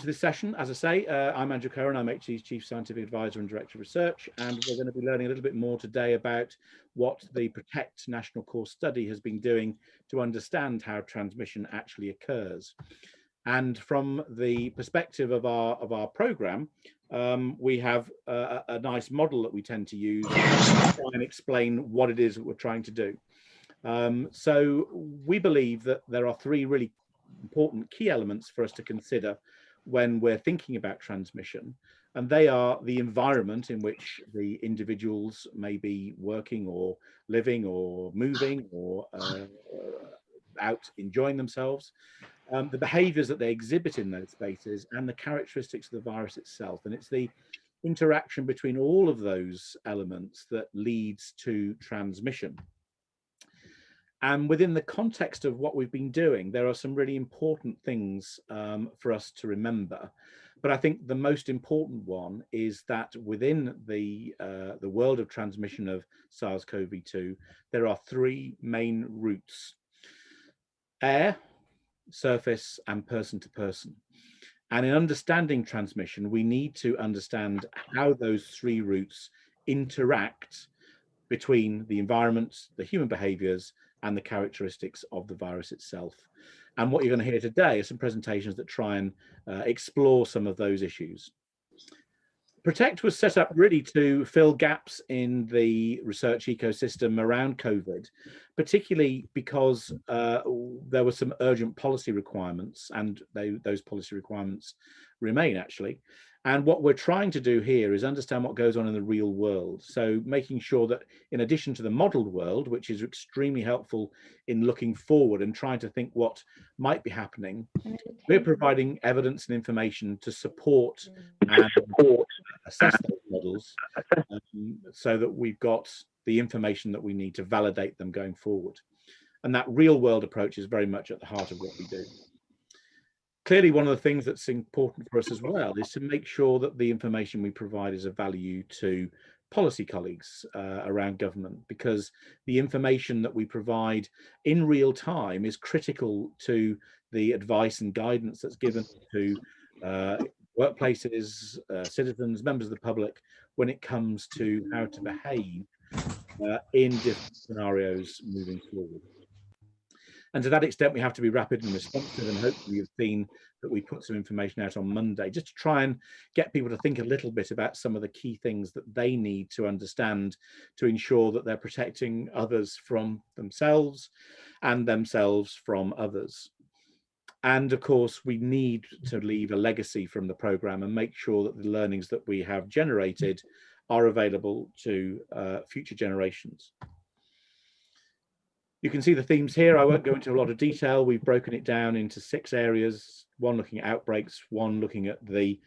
To this session. As I say, I'm Andrew Curran. I'm HC's Chief Scientific Advisor and Director of Research, and we're going to be learning a little bit more today about what the PROTECT National Core Study has been doing to understand how transmission actually occurs. And from the perspective of our programme, we have a nice model that we tend to use to try and explain what it is that we're trying to do. So we believe that there are three really important key elements for us to consider when we're thinking about transmission, and they are the environment in which the individuals may be working or living or moving or out enjoying themselves, the behaviours that they exhibit in those spaces, and the characteristics of the virus itself. And it's the interaction between all of those elements that leads to transmission. And within the context of what we've been doing, there are some really important things for us to remember. But I think the most important one is that within the world of transmission of SARS-CoV-2, there are three main routes: air, surface, and person to person. And in understanding transmission, we need to understand how those three routes interact between the environment, the human behaviours, and the characteristics of the virus itself. And what you're going to hear today are some presentations that try and explore some of those issues. PROTECT was set up really to fill gaps in the research ecosystem around COVID, particularly because there were some urgent policy requirements, and those policy requirements remain actually. And what we're trying to do here is understand what goes on in the real world. So making sure that in addition to the modelled world, which is extremely helpful in looking forward and trying to think what might be happening, we're providing evidence and information to support and assess those models so that we've got the information that we need to validate them going forward. And that real world approach is very much at the heart of what we do. Clearly, one of the things that's important for us as well is to make sure that the information we provide is of value to policy colleagues around government, because the information that we provide in real time is critical to the advice and guidance that's given to workplaces, citizens, members of the public, when it comes to how to behave in different scenarios moving forward. And to that extent, we have to be rapid and responsive, and hopefully you've seen that we put some information out on Monday, just to try and get people to think a little bit about some of the key things that they need to understand to ensure that they're protecting others from themselves and themselves from others. And of course, we need to leave a legacy from the programme and make sure that the learnings that we have generated are available to future generations. You can see the themes here. I won't go into a lot of detail. We've broken it down into 6 areas, one looking at outbreaks, one looking at the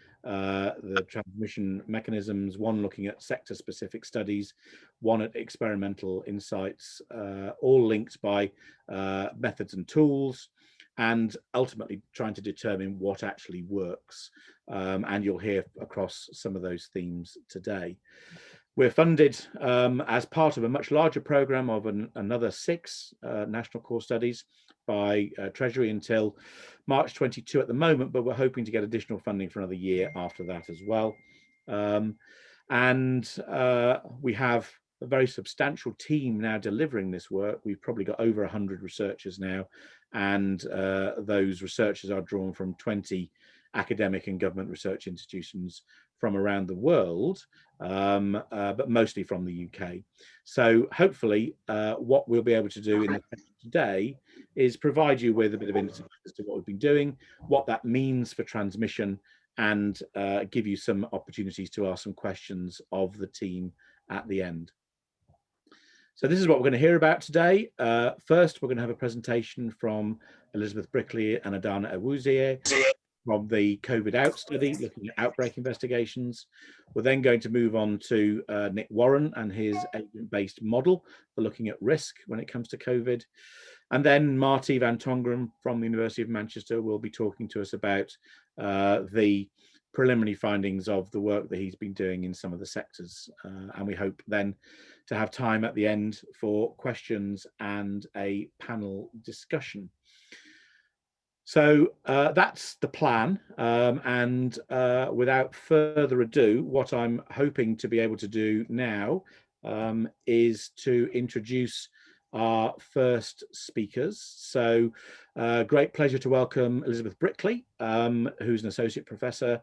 transmission mechanisms, one looking at sector-specific studies, one at experimental insights, all linked by methods and tools, and ultimately trying to determine what actually works. And you'll hear across some of those themes today. We're funded as part of a much larger programme of another 6 national core studies by Treasury until March 22 at the moment, but we're hoping to get additional funding for another year after that as well. We have a very substantial team now delivering this work. We've probably got over 100 researchers now, and those researchers are drawn from 20 academic and government research institutions from around the world, but mostly from the UK. So hopefully what we'll be able to do in the today is provide you with a bit of insight as to what we've been doing, what that means for transmission, and give you some opportunities to ask some questions of the team at the end. So this is what we're going to hear about today. First, we're going to have a presentation from Elizabeth Brickley and Adana Awuzie from the COVID Out study, looking at outbreak investigations. We're then going to move on to Nick Warren and his agent-based model for looking at risk when it comes to COVID. And then Marty van Tongeren from the University of Manchester will be talking to us about the preliminary findings of the work that he's been doing in some of the sectors. And we hope then to have time at the end for questions and a panel discussion. So that's the plan, and without further ado, what I'm hoping to be able to do now is to introduce our first speakers. So great pleasure to welcome Elizabeth Brickley, who's an associate professor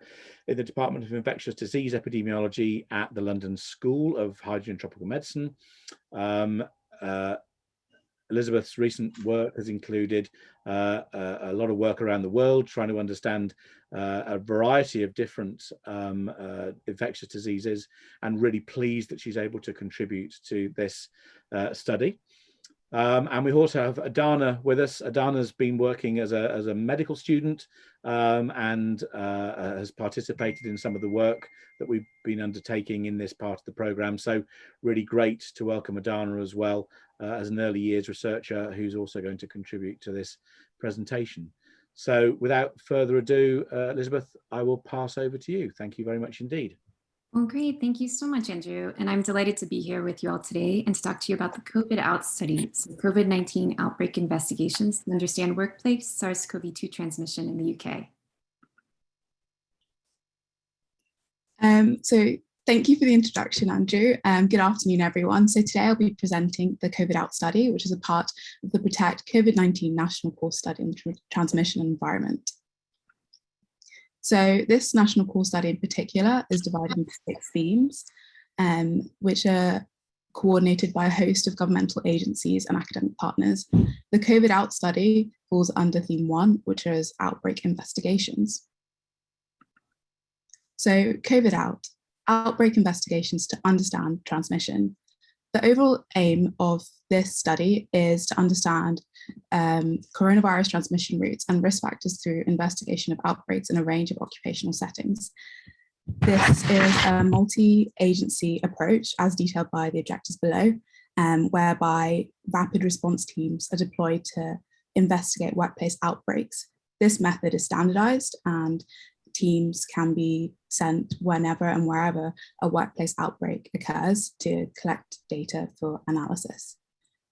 in the Department of Infectious Disease Epidemiology at the London School of Hygiene and Tropical Medicine. Elizabeth's recent work has included a lot of work around the world trying to understand a variety of different infectious diseases, and really pleased that she's able to contribute to this study. And we also have Adana with us. Adana's been working as a medical student and has participated in some of the work that we've been undertaking in this part of the programme. So really great to welcome Adana as well as an early years researcher who's also going to contribute to this presentation. So without further ado, Elizabeth, I will pass over to you. Thank you very much indeed. Well, great. Thank you so much, Andrew. And I'm delighted to be here with you all today and to talk to you about the COVID-OUT study, so COVID-19 outbreak investigations to understand workplace SARS-CoV-2 transmission in the UK. So thank you for the introduction, Andrew. Good afternoon, everyone. So today I'll be presenting the COVID-OUT study, which is a part of the PROTECT COVID-19 National Core Study on Transmission and Environment. So this national core study in particular is divided into 6 themes, which are coordinated by a host of governmental agencies and academic partners. The COVID-OUT study falls under theme 1, which is Outbreak Investigations. So COVID-OUT, Outbreak Investigations to understand transmission. The overall aim of this study is to understand coronavirus transmission routes and risk factors through investigation of outbreaks in a range of occupational settings. This is a multi-agency approach, as detailed by the objectives below, whereby rapid response teams are deployed to investigate workplace outbreaks. This method is standardized, and teams can be sent whenever and wherever a workplace outbreak occurs to collect data for analysis.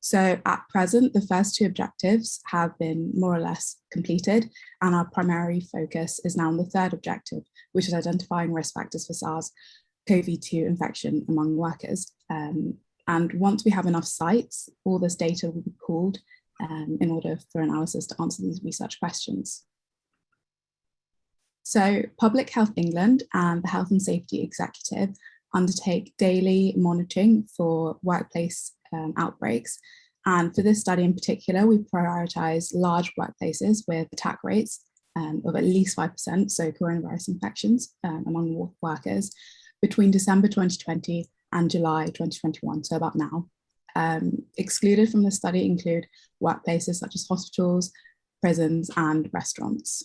So at present, the first 2 objectives have been more or less completed, and our primary focus is now on the 3rd objective, which is identifying risk factors for SARS-CoV-2 infection among workers. And once we have enough sites, all this data will be pooled in order for analysis to answer these research questions. So Public Health England and the Health and Safety Executive undertake daily monitoring for workplace outbreaks. And for this study in particular, we prioritise large workplaces with attack rates of at least 5%, so coronavirus infections among workers, between December 2020 and July 2021, so about now. Excluded from the study include workplaces such as hospitals, prisons, and restaurants.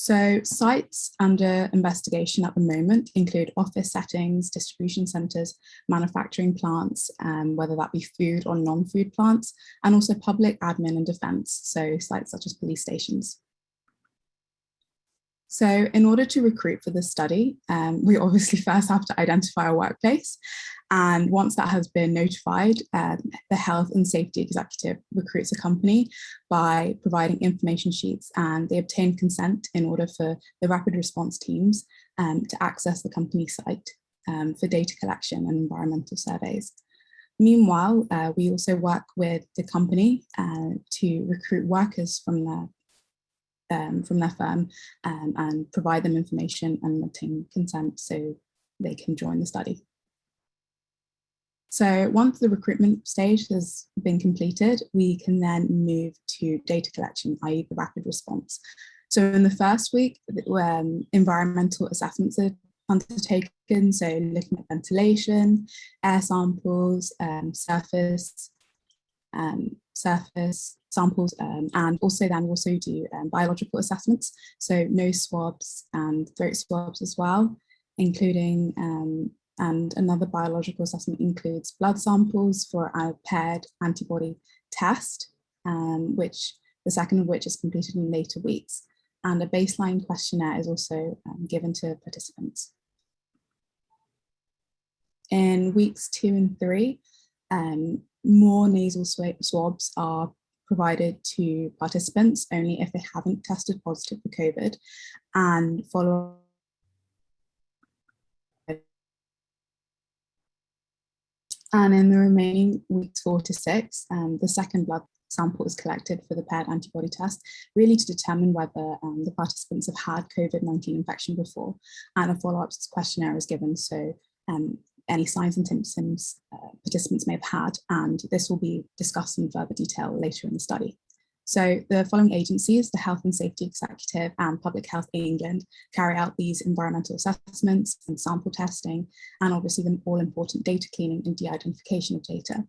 So sites under investigation at the moment include office settings, distribution centres, manufacturing plants, whether that be food or non-food plants, and also public admin and defence, so sites such as police stations. So in order to recruit for this study, we obviously first have to identify a workplace. And once that has been notified, the Health and Safety Executive recruits a company by providing information sheets, and they obtain consent in order for the rapid response teams to access the company site for data collection and environmental surveys. Meanwhile, we also work with the company to recruit workers from their firm and provide them information and obtain consent so they can join the study. So once the recruitment stage has been completed, we can then move to data collection, i.e. the rapid response. So in the first week, environmental assessments are undertaken, so looking at ventilation, air samples, surface samples, and also then also do biological assessments, so nose swabs and throat swabs as well, including and another biological assessment includes blood samples for a paired antibody test, which the second of which is completed in later weeks, and a baseline questionnaire is also given to participants. In weeks 2 and 3, more nasal swabs are provided to participants only if they haven't tested positive for COVID, and follow and in the remaining weeks 4 to 6, the second blood sample is collected for the paired antibody test, really to determine whether the participants have had COVID-19 infection before, and a follow-up questionnaire is given, so any signs and symptoms participants may have had, and this will be discussed in further detail later in the study. So the following agencies, the Health and Safety Executive and Public Health England, carry out these environmental assessments and sample testing, and obviously the all-important data cleaning and de-identification of data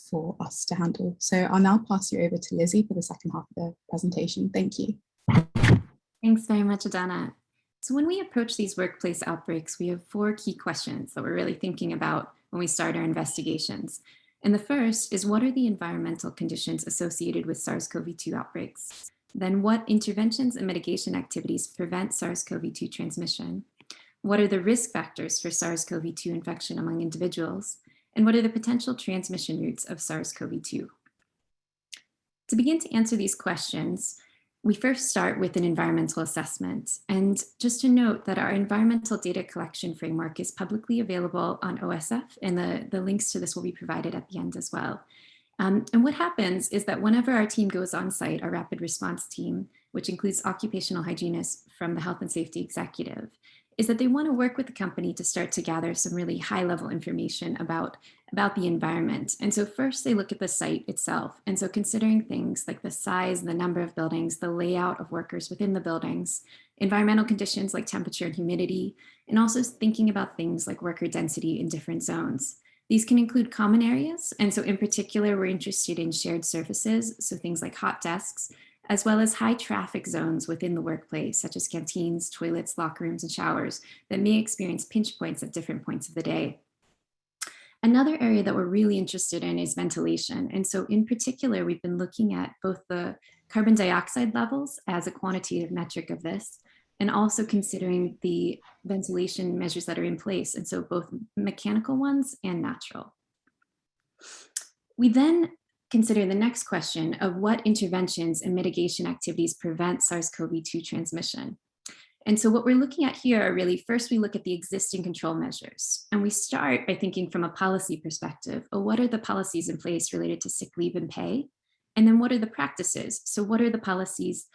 for us to handle. So I'll now pass you over to Lizzie for the second half of the presentation. Thank you. Thanks very much, Adana. So when we approach these workplace outbreaks, we have 4 key questions that we're really thinking about when we start our investigations. And the first is, what are the environmental conditions associated with SARS-CoV-2 outbreaks? Then what interventions and mitigation activities prevent SARS-CoV-2 transmission? What are the risk factors for SARS-CoV-2 infection among individuals? And what are the potential transmission routes of SARS-CoV-2? To begin to answer these questions, we first start with an environmental assessment. And just to note that our environmental data collection framework is publicly available on OSF, and the links to this will be provided at the end as well. And what happens is that whenever our team goes on site, our rapid response team, which includes occupational hygienists from the Health and Safety Executive, is that they want to work with the company to start to gather some really high level information about the environment. And so first they look at the site itself. And so considering things like the size, the number of buildings, the layout of workers within the buildings, environmental conditions like temperature and humidity, and also thinking about things like worker density in different zones. These can include common areas. And so in particular, we're interested in shared surfaces. So things like hot desks, as well as high traffic zones within the workplace, such as canteens, toilets, locker rooms, and showers that may experience pinch points at different points of the day. Another area that we're really interested in is ventilation. And so in particular, we've been looking at both the carbon dioxide levels as a quantitative metric of this, and also considering the ventilation measures that are in place. And so both mechanical ones and natural. We then consider the next question of what interventions and mitigation activities prevent SARS-CoV-2 transmission. And so what we're looking at here are really, first we look at the existing control measures. And we start by thinking from a policy perspective, what are the policies in place related to sick leave and pay? And then what are the practices? So what are the policies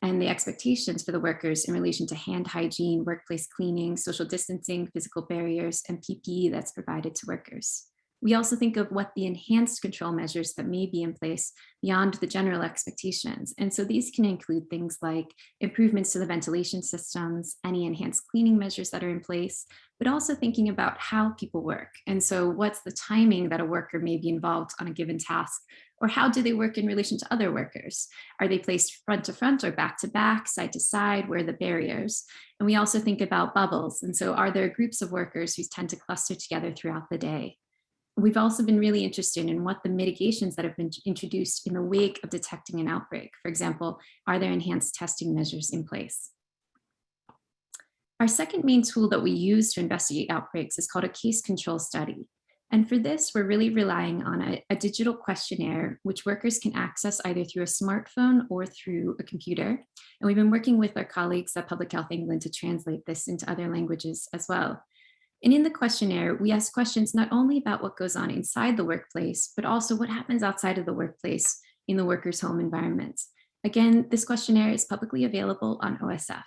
and the expectations for the workers in relation to hand hygiene, workplace cleaning, social distancing, physical barriers, and PPE that's provided to workers? We also think of what the enhanced control measures that may be in place beyond the general expectations. And so these can include things like improvements to the ventilation systems, any enhanced cleaning measures that are in place, but also thinking about how people work. And so what's the timing that a worker may be involved on a given task, or how do they work in relation to other workers? Are they placed front to front or back to back, side to side? Where are the barriers? And we also think about bubbles. And so are there groups of workers who tend to cluster together throughout the day? We've also been really interested in what the mitigations that have been introduced in the wake of detecting an outbreak. For example, are there enhanced testing measures in place? Our second main tool that we use to investigate outbreaks is called a case control study. And for this, we're really relying on a digital questionnaire, which workers can access either through a smartphone or through a computer. And we've been working with our colleagues at Public Health England to translate this into other languages as well. And in the questionnaire, we ask questions not only about what goes on inside the workplace, but also what happens outside of the workplace in the worker's home environment. Again, this questionnaire is publicly available on OSF.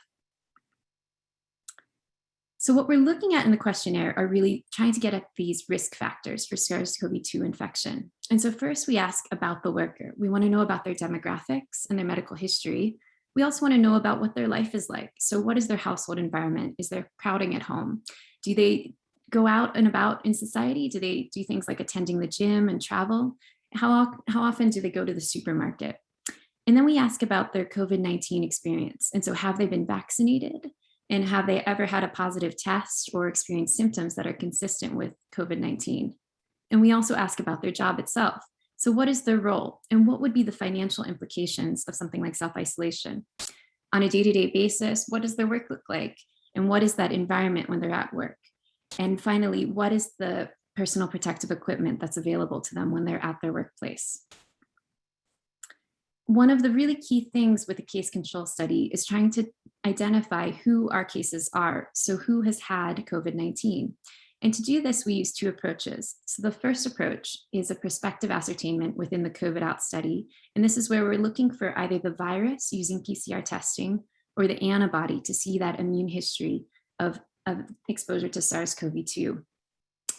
So what we're looking at in the questionnaire are really trying to get at these risk factors for SARS-CoV-2 infection. And so first we ask about the worker. We want to know about their demographics and their medical history. We also want to know about what their life is like. So what is their household environment? Is there crowding at home? Do they go out and about in society? Do they do things like attending the gym and travel? How often do they go to the supermarket? And then we ask about their COVID-19 experience. And so have they been vaccinated? And have they ever had a positive test or experienced symptoms that are consistent with COVID-19? And we also ask about their job itself. So what is their role? And what would be the financial implications of something like self-isolation? On a day-to-day basis, what does their work look like? And what is that environment when they're at work? And finally, what is the personal protective equipment that's available to them when they're at their workplace? one of the really key things with a case control study is trying to identify who our cases are. So who has had COVID-19? And to do this, we use two approaches. So the first approach is a prospective ascertainment within the COVID out study. And this is where we're looking for either the virus using PCR testing or the antibody to see that immune history of exposure to SARS-CoV-2.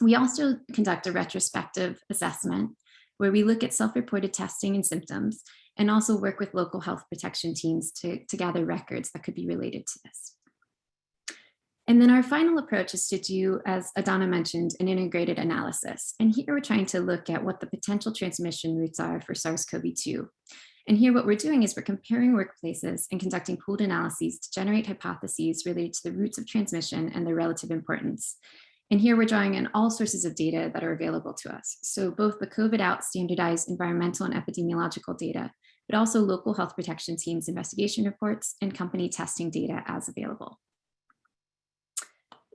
We also conduct a retrospective assessment where we look at self-reported testing and symptoms and also work with local health protection teams to gather records that could be related to this. And then our final approach is to do, as Adana mentioned, an integrated analysis. And here we're trying to look at what the potential transmission routes are for SARS-CoV-2. And here what we're doing is we're comparing workplaces and conducting pooled analyses to generate hypotheses related to the routes of transmission and their relative importance. And here we're drawing on all sources of data that are available to us. So both the COVID out standardized environmental and epidemiological data, but also local health protection teams' investigation reports and company testing data as available.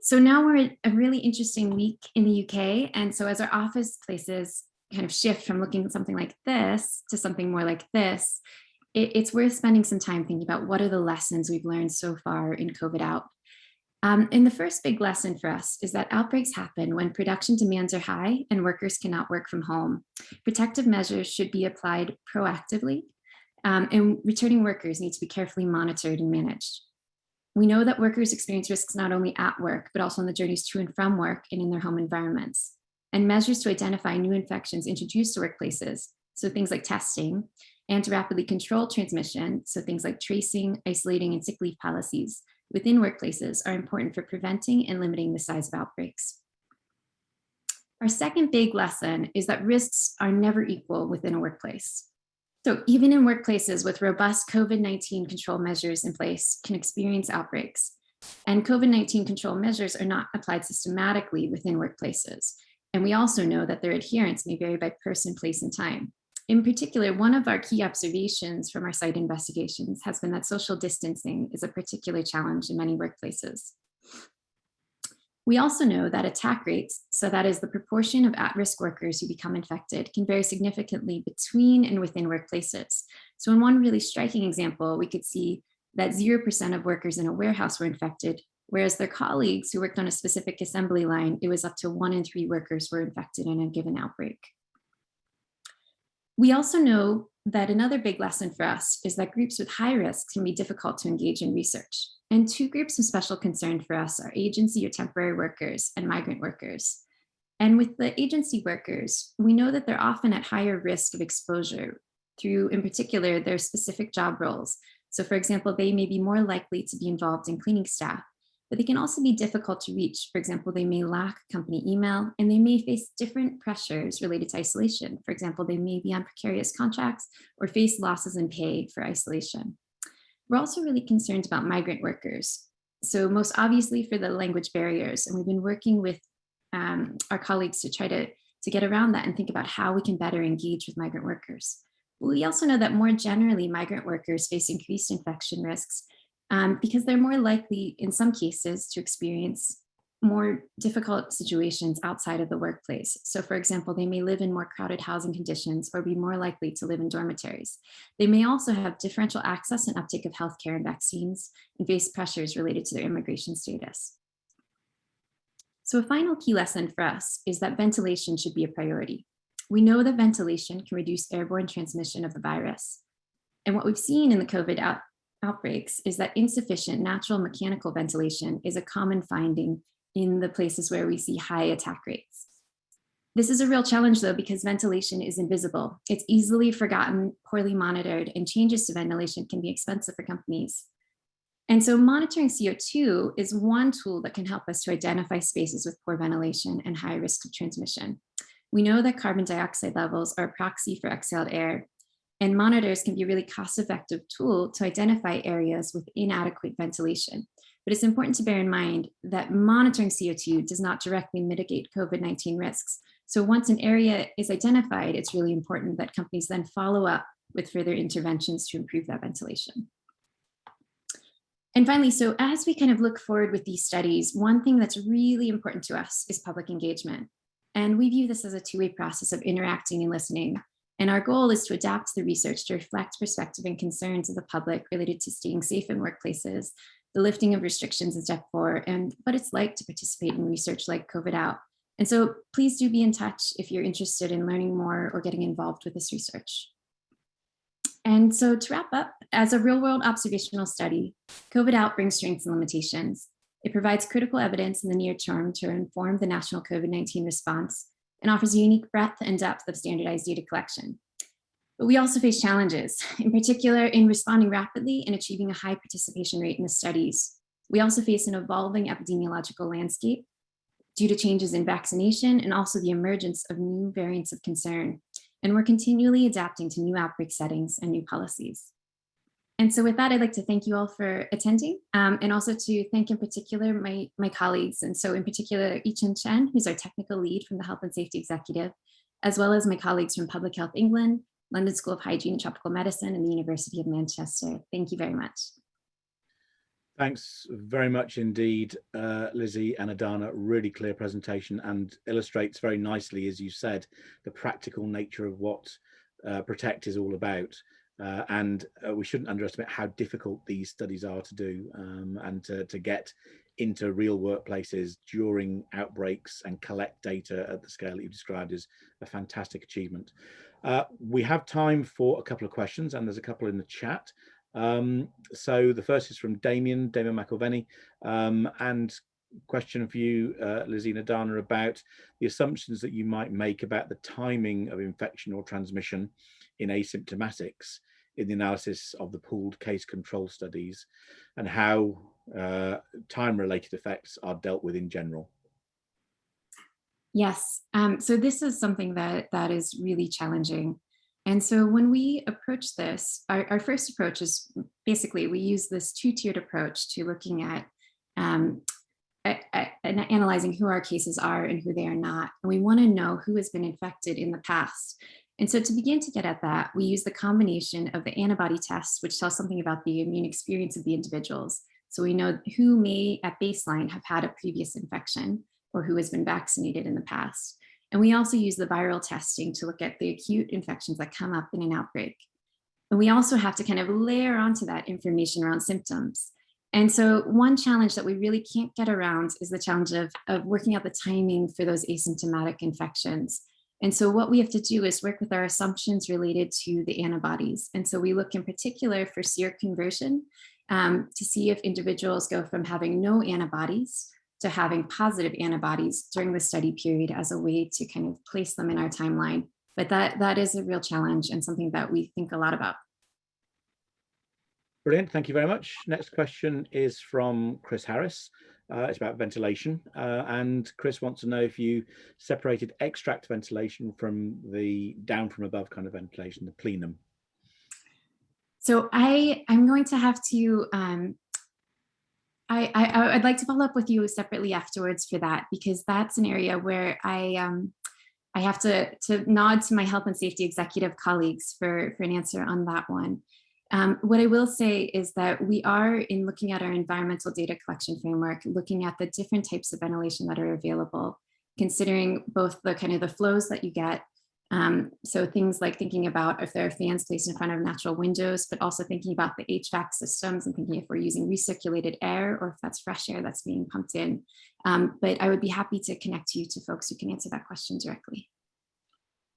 So now we're at a really interesting week in the UK. And so as our office places kind of shift from looking at something like this to something more like this, it's worth spending some time thinking about what are the lessons we've learned so far in COVID out. And the first big lesson for us is that outbreaks happen when production demands are high and workers cannot work from home. Protective measures should be applied proactively, and returning workers need to be carefully monitored and managed. We know that workers experience risks not only at work, but also on the journeys to and from work and in their home environments. And measures to identify new infections introduced to workplaces, so things like testing, and to rapidly control transmission, so things like tracing, isolating, and sick leave policies within workplaces are important for preventing and limiting the size of outbreaks. Our second big lesson is that risks are never equal within a workplace. So even in workplaces with robust COVID-19 control measures in place can experience outbreaks. And COVID-19 control measures are not applied systematically within workplaces. And we also know that their adherence may vary by person, place, and time. In particular, one of our key observations from our site investigations has been that social distancing is a particular challenge in many workplaces. We also know that attack rates, so that is the proportion of at-risk workers who become infected, can vary significantly between and within workplaces. So in one really striking example, we could see that 0% of workers in a warehouse were infected, whereas their colleagues who worked on a specific assembly line, it was up to 1 in 3 workers were infected in a given outbreak. We also know that another big lesson for us is that groups with high risk can be difficult to engage in research. And 2 groups of special concern for us are agency or temporary workers and migrant workers. And with the agency workers, we know that they're often at higher risk of exposure through, in particular, their specific job roles. So for example, they may be more likely to be involved in cleaning staff, but they can also be difficult to reach. For example, they may lack company email and they may face different pressures related to isolation. For example, they may be on precarious contracts or face losses in pay for isolation. We're also really concerned about migrant workers. So most obviously for the language barriers, and we've been working with our colleagues to try to get around that and think about how we can better engage with migrant workers. We also know that more generally, migrant workers face increased infection risks because they're more likely in some cases to experience more difficult situations outside of the workplace. So for example, they may live in more crowded housing conditions or be more likely to live in dormitories. They may also have differential access and uptake of healthcare and vaccines and face pressures related to their immigration status. So a final key lesson for us is that ventilation should be a priority. We know that ventilation can reduce airborne transmission of the virus. And what we've seen in the COVID outbreaks is that insufficient natural mechanical ventilation is a common finding in the places where we see high attack rates. This is a real challenge though, because ventilation is invisible. It's easily forgotten, poorly monitored, and changes to ventilation can be expensive for companies. And so monitoring CO2 is one tool that can help us to identify spaces with poor ventilation and high risk of transmission. We know that carbon dioxide levels are a proxy for exhaled air, and monitors can be a really cost-effective tool to identify areas with inadequate ventilation. But it's important to bear in mind that monitoring CO2 does not directly mitigate COVID-19 risks. So once an area is identified, it's really important that companies then follow up with further interventions to improve that ventilation. And finally, so as we kind of look forward with these studies, one thing that's really important to us is public engagement. And we view this as a two-way process of interacting and listening. And our goal is to adapt the research to reflect perspective and concerns of the public related to staying safe in workplaces, the lifting of restrictions in step 4, and what it's like to participate in research like COVID Out. And so please do be in touch if you're interested in learning more or getting involved with this research. And so to wrap up, as a real-world observational study, COVID Out brings strengths and limitations. It provides critical evidence in the near term to inform the national COVID-19 response and offers a unique breadth and depth of standardized data collection. But we also face challenges, in particular in responding rapidly and achieving a high participation rate in the studies. We also face an evolving epidemiological landscape due to changes in vaccination and also the emergence of new variants of concern. And we're continually adapting to new outbreak settings and new policies. And so with that, I'd like to thank you all for attending, and also to thank in particular my colleagues. And so in particular, Yi-Chen Chen, who's our technical lead from the Health and Safety Executive, as well as my colleagues from Public Health England, London School of Hygiene and Tropical Medicine, and the University of Manchester. Thank you very much. Thanks very much indeed, Lizzie and Adana. Really clear presentation and illustrates very nicely, as you said, the practical nature of what PROTECT is all about. And we shouldn't underestimate how difficult these studies are to do, and to get into real workplaces during outbreaks and collect data at the scale that you've described is a fantastic achievement. We have time for a couple of questions, and there's a couple in the chat. So the first is from Damien McElveny, and question for you, Lizzie and Adana, about the assumptions that you might make about the timing of infection or transmission in asymptomatics in the analysis of the pooled case control studies, and how time-related effects are dealt with in general. Yes, so this is something that is really challenging. And so when we approach this, our first approach is basically we use this two-tiered approach to looking at analyzing who our cases are and who they are not. And we want to know who has been infected in the past. And so to begin to get at that, we use the combination of the antibody tests, which tells something about the immune experience of the individuals. So we know who may at baseline have had a previous infection or who has been vaccinated in the past. And we also use the viral testing to look at the acute infections that come up in an outbreak. And we also have to kind of layer onto that information around symptoms. And so one challenge that we really can't get around is the challenge of working out the timing for those asymptomatic infections. And so what we have to do is work with our assumptions related to the antibodies. And so we look in particular for seroconversion to see if individuals go from having no antibodies to having positive antibodies during the study period as a way to kind of place them in our timeline. But that is a real challenge and something that we think a lot about. Brilliant, thank you very much. Next question is from Chris Harris. It's about ventilation. And Chris wants to know if you separated extract ventilation from the down from above kind of ventilation, the plenum. So I'm going to have to, I'd like to follow up with you separately afterwards for that, because that's an area where I have to nod to my health and safety executive colleagues for an answer on that one. What I will say is that we are, in looking at our environmental data collection framework, looking at the different types of ventilation that are available, considering both the kind of the flows that you get. So things like thinking about if there are fans placed in front of natural windows, but also thinking about the HVAC systems and thinking if we're using recirculated air or if that's fresh air that's being pumped in. But I would be happy to connect you to folks who can answer that question directly.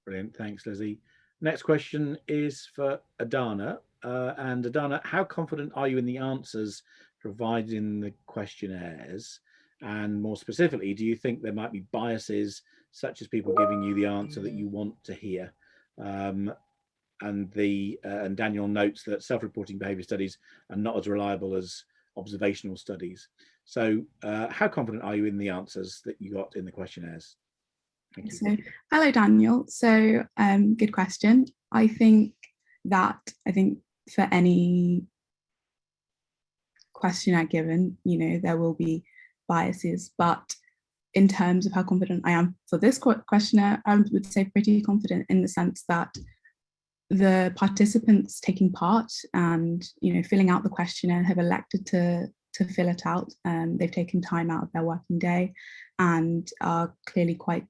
Brilliant, thanks, Lizzie. Next question is for Adana. And Adana, how confident are you in the answers provided in the questionnaires? And more specifically, do you think there might be biases, such as people giving you the answer that you want to hear? And Daniel notes that self-reporting behaviour studies are not as reliable as observational studies. So how confident are you in the answers that you got in the questionnaires? Thank you. So, hello, Daniel. So good question. I think for any questionnaire given, there will be biases, but in terms of how confident I am for this questionnaire, I would say pretty confident in the sense that the participants taking part and filling out the questionnaire have elected to fill it out. They've taken time out of their working day and are clearly quite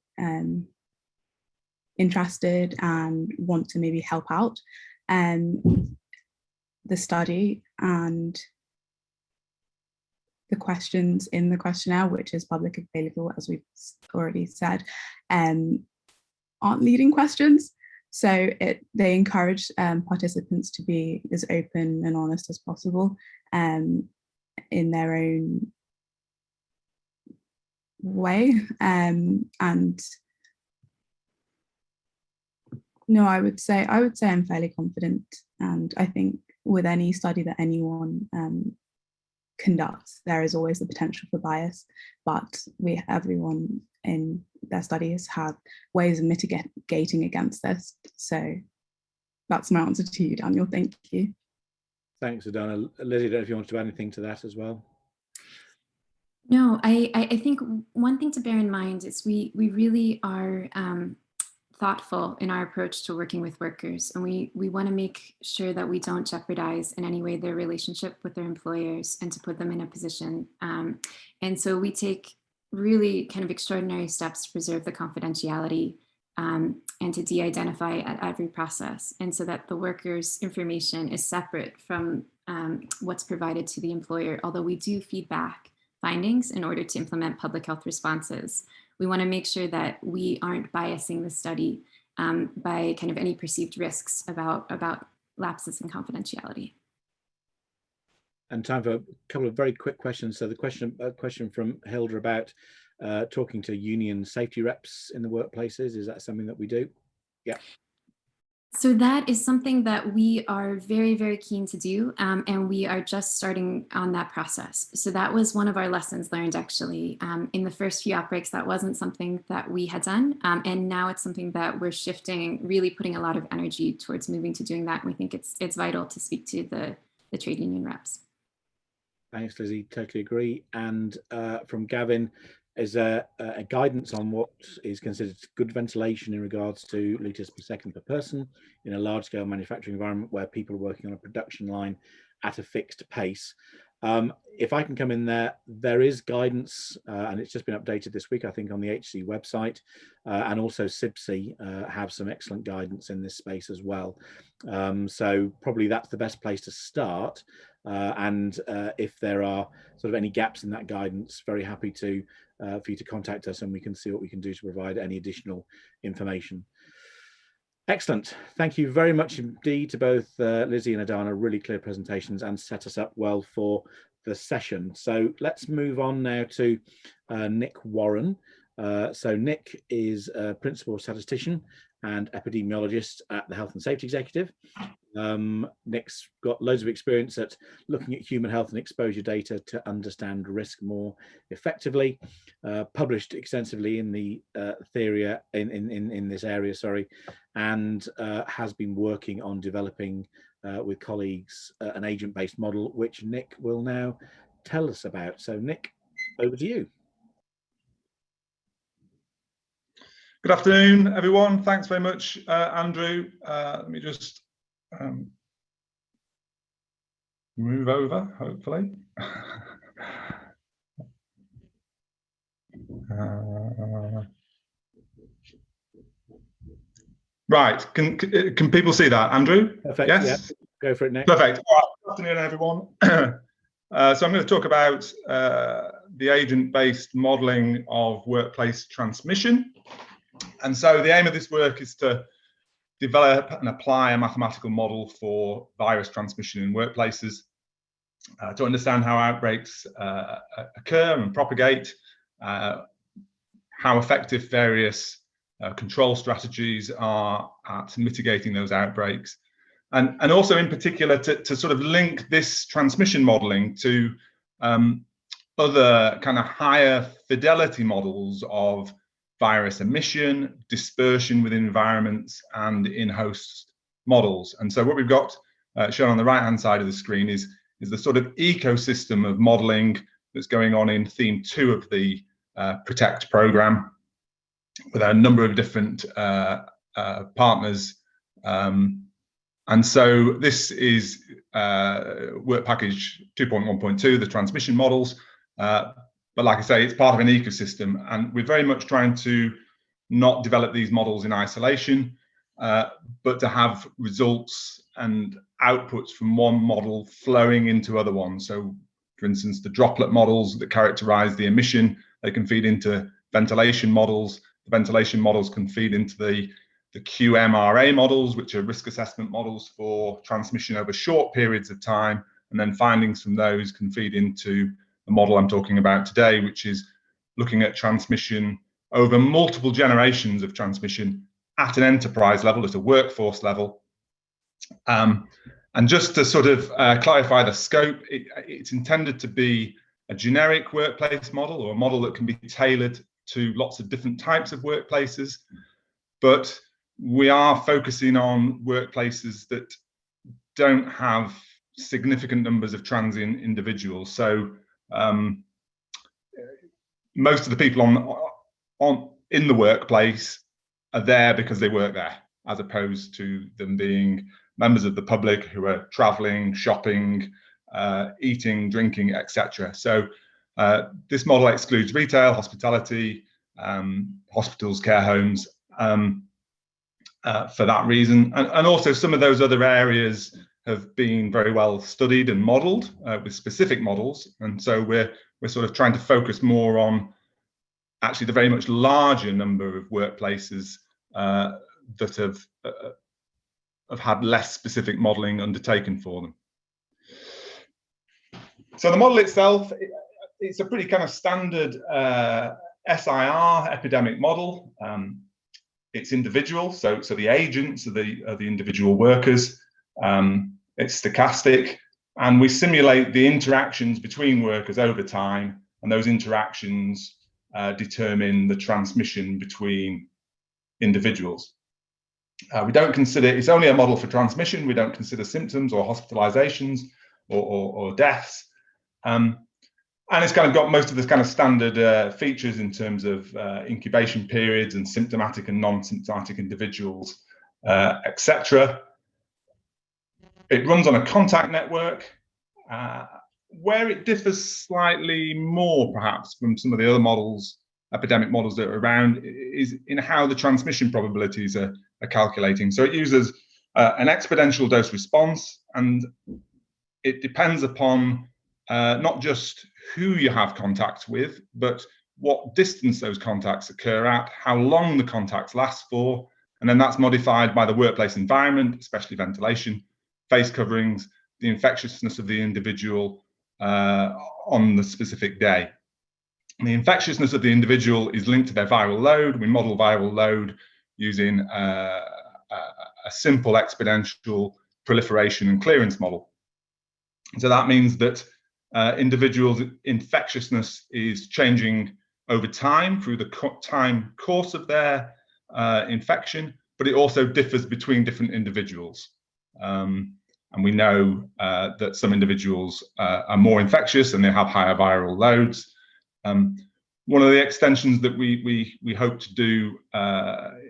interested and want to maybe help out the study and the questions in the questionnaire, which is publicly available, as we've already said, aren't leading questions. So they encourage participants to be as open and honest as possible in their own way. And no, I would say I'm fairly confident, and I think with any study that anyone conducts, there is always the potential for bias, but everyone in their studies have ways of mitigating against this. So that's my answer to you, Daniel. Thank you. Thanks, Adana. Lizzie, I don't know if you want to add anything to that as well. No, I think one thing to bear in mind is we really are thoughtful in our approach to working with workers, and we want to make sure that we don't jeopardize in any way their relationship with their employers and to put them in a position. And so we take really kind of extraordinary steps to preserve the confidentiality and to de-identify at every process, and so that the workers' information is separate from what's provided to the employer, although we do feedback findings in order to implement public health responses. We want to make sure that we aren't biasing the study by kind of any perceived risks about lapses in confidentiality. And time for a couple of very quick questions. So the question from Hilda about talking to union safety reps in the workplaces. Is that something that we do? Yeah. So that is something that we are very, very keen to do, and we are just starting on that process. So that was one of our lessons learned, actually. In the first few outbreaks, that wasn't something that we had done, and now it's something that we're shifting, really putting a lot of energy towards moving to doing that. And we think it's vital to speak to the trade union reps. Thanks, Lizzie. Totally agree. And from Gavin, is there a guidance on what is considered good ventilation in regards to litres per second per person in a large-scale manufacturing environment where people are working on a production line at a fixed pace? If I can come in there is guidance, and it's just been updated this week, I think, on the HC website, and also CIBSE have some excellent guidance in this space as well. So probably that's the best place to start. And if there are sort of any gaps in that guidance, very happy to for you to contact us, and we can see what we can do to provide any additional information. Excellent. Thank you very much indeed to both Lizzie and Adana. Really clear presentations and set us up well for the session. So let's move on now to Nick Warren. So Nick is a principal statistician and epidemiologist at the Health and Safety Executive. Nick's got loads of experience at looking at human health and exposure data to understand risk more effectively, published extensively in the theory in this area, and has been working on developing with colleagues an agent-based model, which Nick will now tell us about. So Nick, over to you. Good afternoon, everyone. Thanks very much, Andrew. Let me just move over, hopefully. Right, can people see that, Andrew? Perfect. Yes? Yeah. Go for it, Nick. Perfect. All right. Good afternoon, everyone. So I'm going to talk about the agent-based modelling of workplace transmission. And so the aim of this work is to develop and apply a mathematical model for virus transmission in workplaces to understand how outbreaks occur and propagate, how effective various control strategies are at mitigating those outbreaks, and also in particular to sort of link this transmission modeling to other kind of higher fidelity models of virus emission, dispersion within environments, and in-host models. And so what we've got shown on the right-hand side of the screen is the sort of ecosystem of modeling that's going on in theme 2 of the Protect program, with a number of different partners. And so this is work package 2.1.2, the transmission models. But like I say, it's part of an ecosystem, and we're very much trying to not develop these models in isolation, but to have results and outputs from one model flowing into other ones. So, for instance, the droplet models that characterize the emission, they can feed into ventilation models. The ventilation models can feed into the QMRA models, which are risk assessment models for transmission over short periods of time. And then findings from those can feed into the model I'm talking about today, which is looking at transmission over multiple generations of transmission at an enterprise level, at a workforce level. And just to sort of clarify the scope, it's intended to be a generic workplace model, or a model that can be tailored to lots of different types of workplaces. But we are focusing on workplaces that don't have significant numbers of transient individuals. So most of the people in the workplace are there because they work there, as opposed to them being members of the public who are traveling, shopping, eating, drinking, etc. So this model excludes retail, hospitality, hospitals, care homes, for that reason. And also some of those other areas have been very well studied and modeled with specific models. And so we're sort of trying to focus more on actually the very much larger number of workplaces that have had less specific modeling undertaken for them. So the model itself, it's a pretty kind of standard SIR epidemic model. It's individual, so the agents are the individual workers. It's stochastic, and we simulate the interactions between workers over time, and those interactions determine the transmission between individuals. We don't consider, it's only a model for transmission. We don't consider symptoms or hospitalizations or deaths. And it's kind of got most of the kind of standard features in terms of incubation periods and symptomatic and non-symptomatic individuals, etc. It runs on a contact network. Where it differs slightly more, perhaps, from some of the other models, epidemic models that are around, is in how the transmission probabilities are calculating. So it uses an exponential dose response, and it depends upon not just who you have contact with, but what distance those contacts occur at, how long the contacts last for, and then that's modified by the workplace environment, especially ventilation, face coverings, the infectiousness of the individual on the specific day. And the infectiousness of the individual is linked to their viral load. We model viral load using a simple exponential proliferation and clearance model. So that means that individuals' infectiousness is changing over time through the time course of their infection, but it also differs between different individuals. And we know that some individuals are more infectious and they have higher viral loads. One of the extensions that we hope to do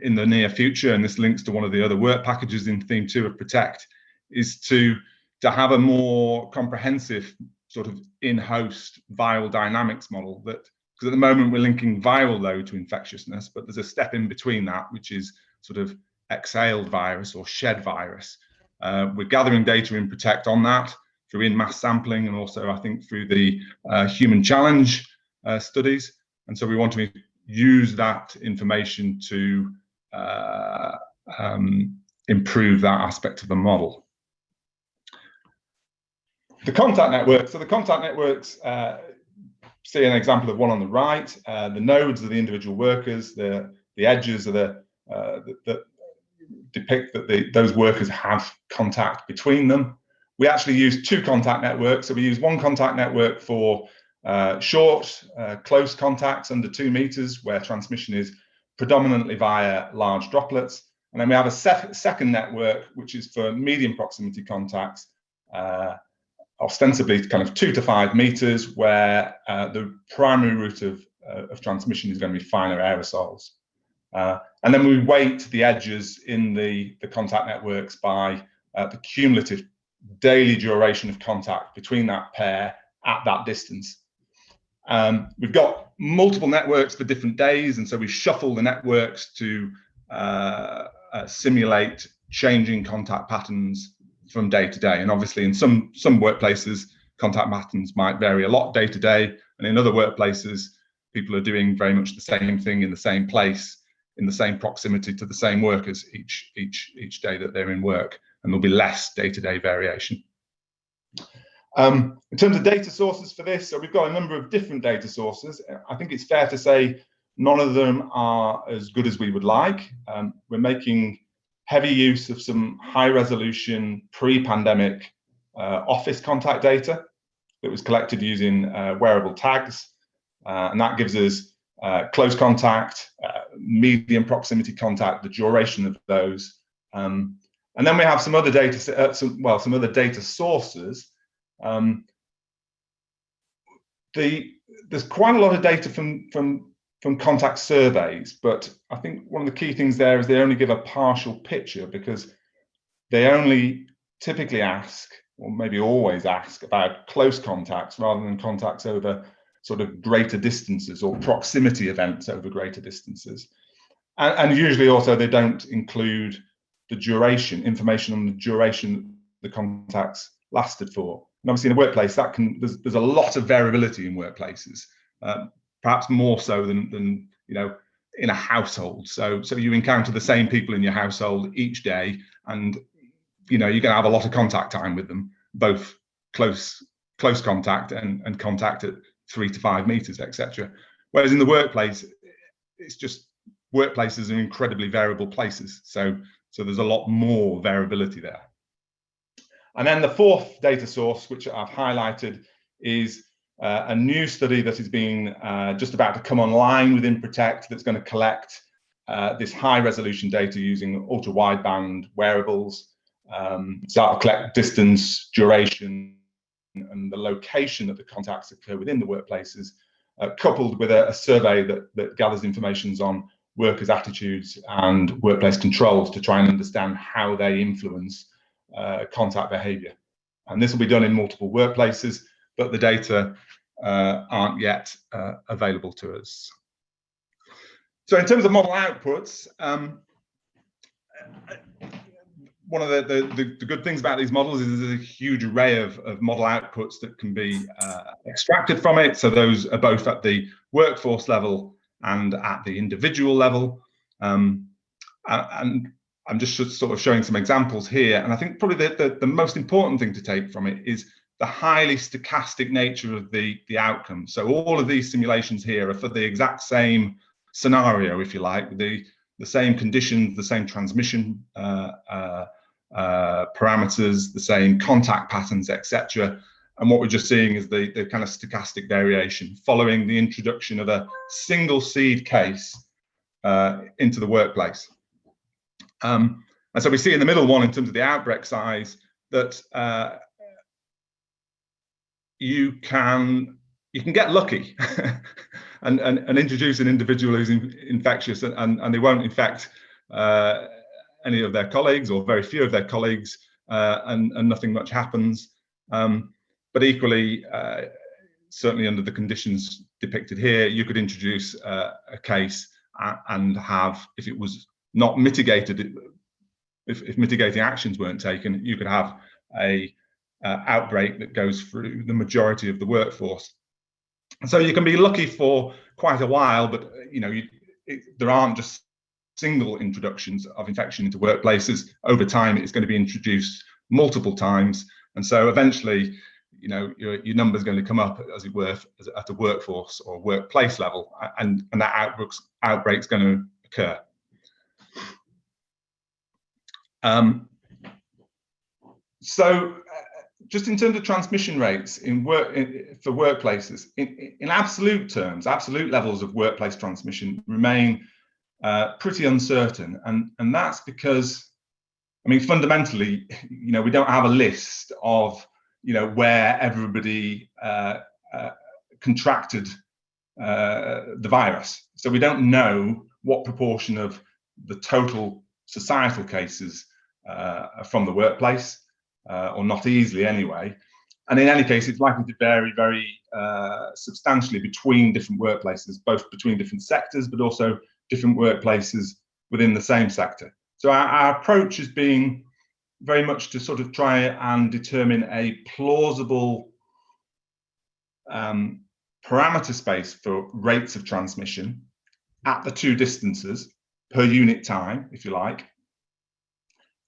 in the near future, and this links to one of the other work packages in theme 2 of Protect, is to have a more comprehensive sort of in-host viral dynamics model. That, because at the moment we're linking viral load to infectiousness, but there's a step in between that, which is sort of exhaled virus or shed virus. We're gathering data in Protect on that through in-mass sampling, and also I think through the human challenge studies. And so we want to use that information to improve that aspect of the model. The contact network. So the contact networks, see an example of one on the right. The nodes are the individual workers. The edges are that depict that those workers have contact between them. We actually use 2 contact networks. So we use one contact network for short, close contacts under 2 meters, where transmission is predominantly via large droplets. And then we have a second network, which is for medium proximity contacts, ostensibly kind of 2 to 5 meters, where the primary route of transmission is going to be finer aerosols. And then we weight the edges in the contact networks by the cumulative daily duration of contact between that pair at that distance. We've got multiple networks for different days, and so we shuffle the networks to simulate changing contact patterns from day to day. And obviously in some workplaces, contact patterns might vary a lot day to day, and in other workplaces, people are doing very much the same thing in the same place, in the same proximity to the same workers each day that they're in work, and there'll be less day-to-day variation. In terms of data sources for this, so we've got a number of different data sources. I think it's fair to say none of them are as good as we would like. We're making heavy use of some high-resolution pre-pandemic office contact data that was collected using wearable tags, and that gives us close contact, medium proximity contact, the duration of those, and then we have some other data, some other data sources. There's quite a lot of data from contact surveys, but I think one of the key things there is they only give a partial picture, because they only typically ask, or maybe always ask, about close contacts rather than contacts over sort of greater distances or proximity events over greater distances. And usually also they don't include the duration, information on the duration the contacts lasted for. And obviously in a workplace, there's a lot of variability in workplaces, perhaps more so than in a household. So you encounter the same people in your household each day, and you're going to have a lot of contact time with them, both close contact and contact at 3 to 5 meters, etc. Whereas in the workplace, it's just workplaces are incredibly variable places. So there's a lot more variability there. And then the fourth data source, which I've highlighted, is a new study that is being just about to come online within Protect, that's going to collect this high resolution data using ultra wideband wearables. So that'll collect distance, duration, and the location that the contacts occur within the workplaces, coupled with a survey that gathers information on workers' attitudes and workplace controls to try and understand how they influence contact behaviour. And this will be done in multiple workplaces, but the data aren't yet available to us. So in terms of model outputs, one of the good things about these models is there's a huge array of model outputs that can be extracted from it. So those are both at the workforce level and at the individual level. And I'm just sort of showing some examples here. And I think probably the most important thing to take from it is the highly stochastic nature of the outcome. So all of these simulations here are for the exact same scenario, if you like, the same conditions, the same transmission parameters, the same contact patterns, etc. And what we're just seeing is the kind of stochastic variation following the introduction of a single seed case into the workplace. And so we see in the middle one, in terms of the outbreak size, that you can get lucky and introduce an individual who's infectious, and they won't infect any of their colleagues, or very few of their colleagues, and nothing much happens. But equally, certainly under the conditions depicted here, you could introduce a case and have, if it was not mitigated, if mitigating actions weren't taken, you could have a outbreak that goes through the majority of the workforce. And so you can be lucky for quite a while, but there aren't just single introductions of infection into workplaces. Over time, it's going to be introduced multiple times, and so eventually, your number is going to come up, as it were, at a workforce or workplace level, and that outbreak's going to occur. So just in terms of transmission rates for workplaces, in absolute terms, absolute levels of workplace transmission remain pretty uncertain, and that's because, fundamentally, we don't have a list of where everybody contracted the virus, so we don't know what proportion of the total societal cases from the workplace, or not easily anyway. And in any case, it's likely to vary very substantially between different workplaces, both between different sectors, but also different workplaces within the same sector. So our approach has been very much to sort of try and determine a plausible parameter space for rates of transmission at the two distances per unit time, if you like,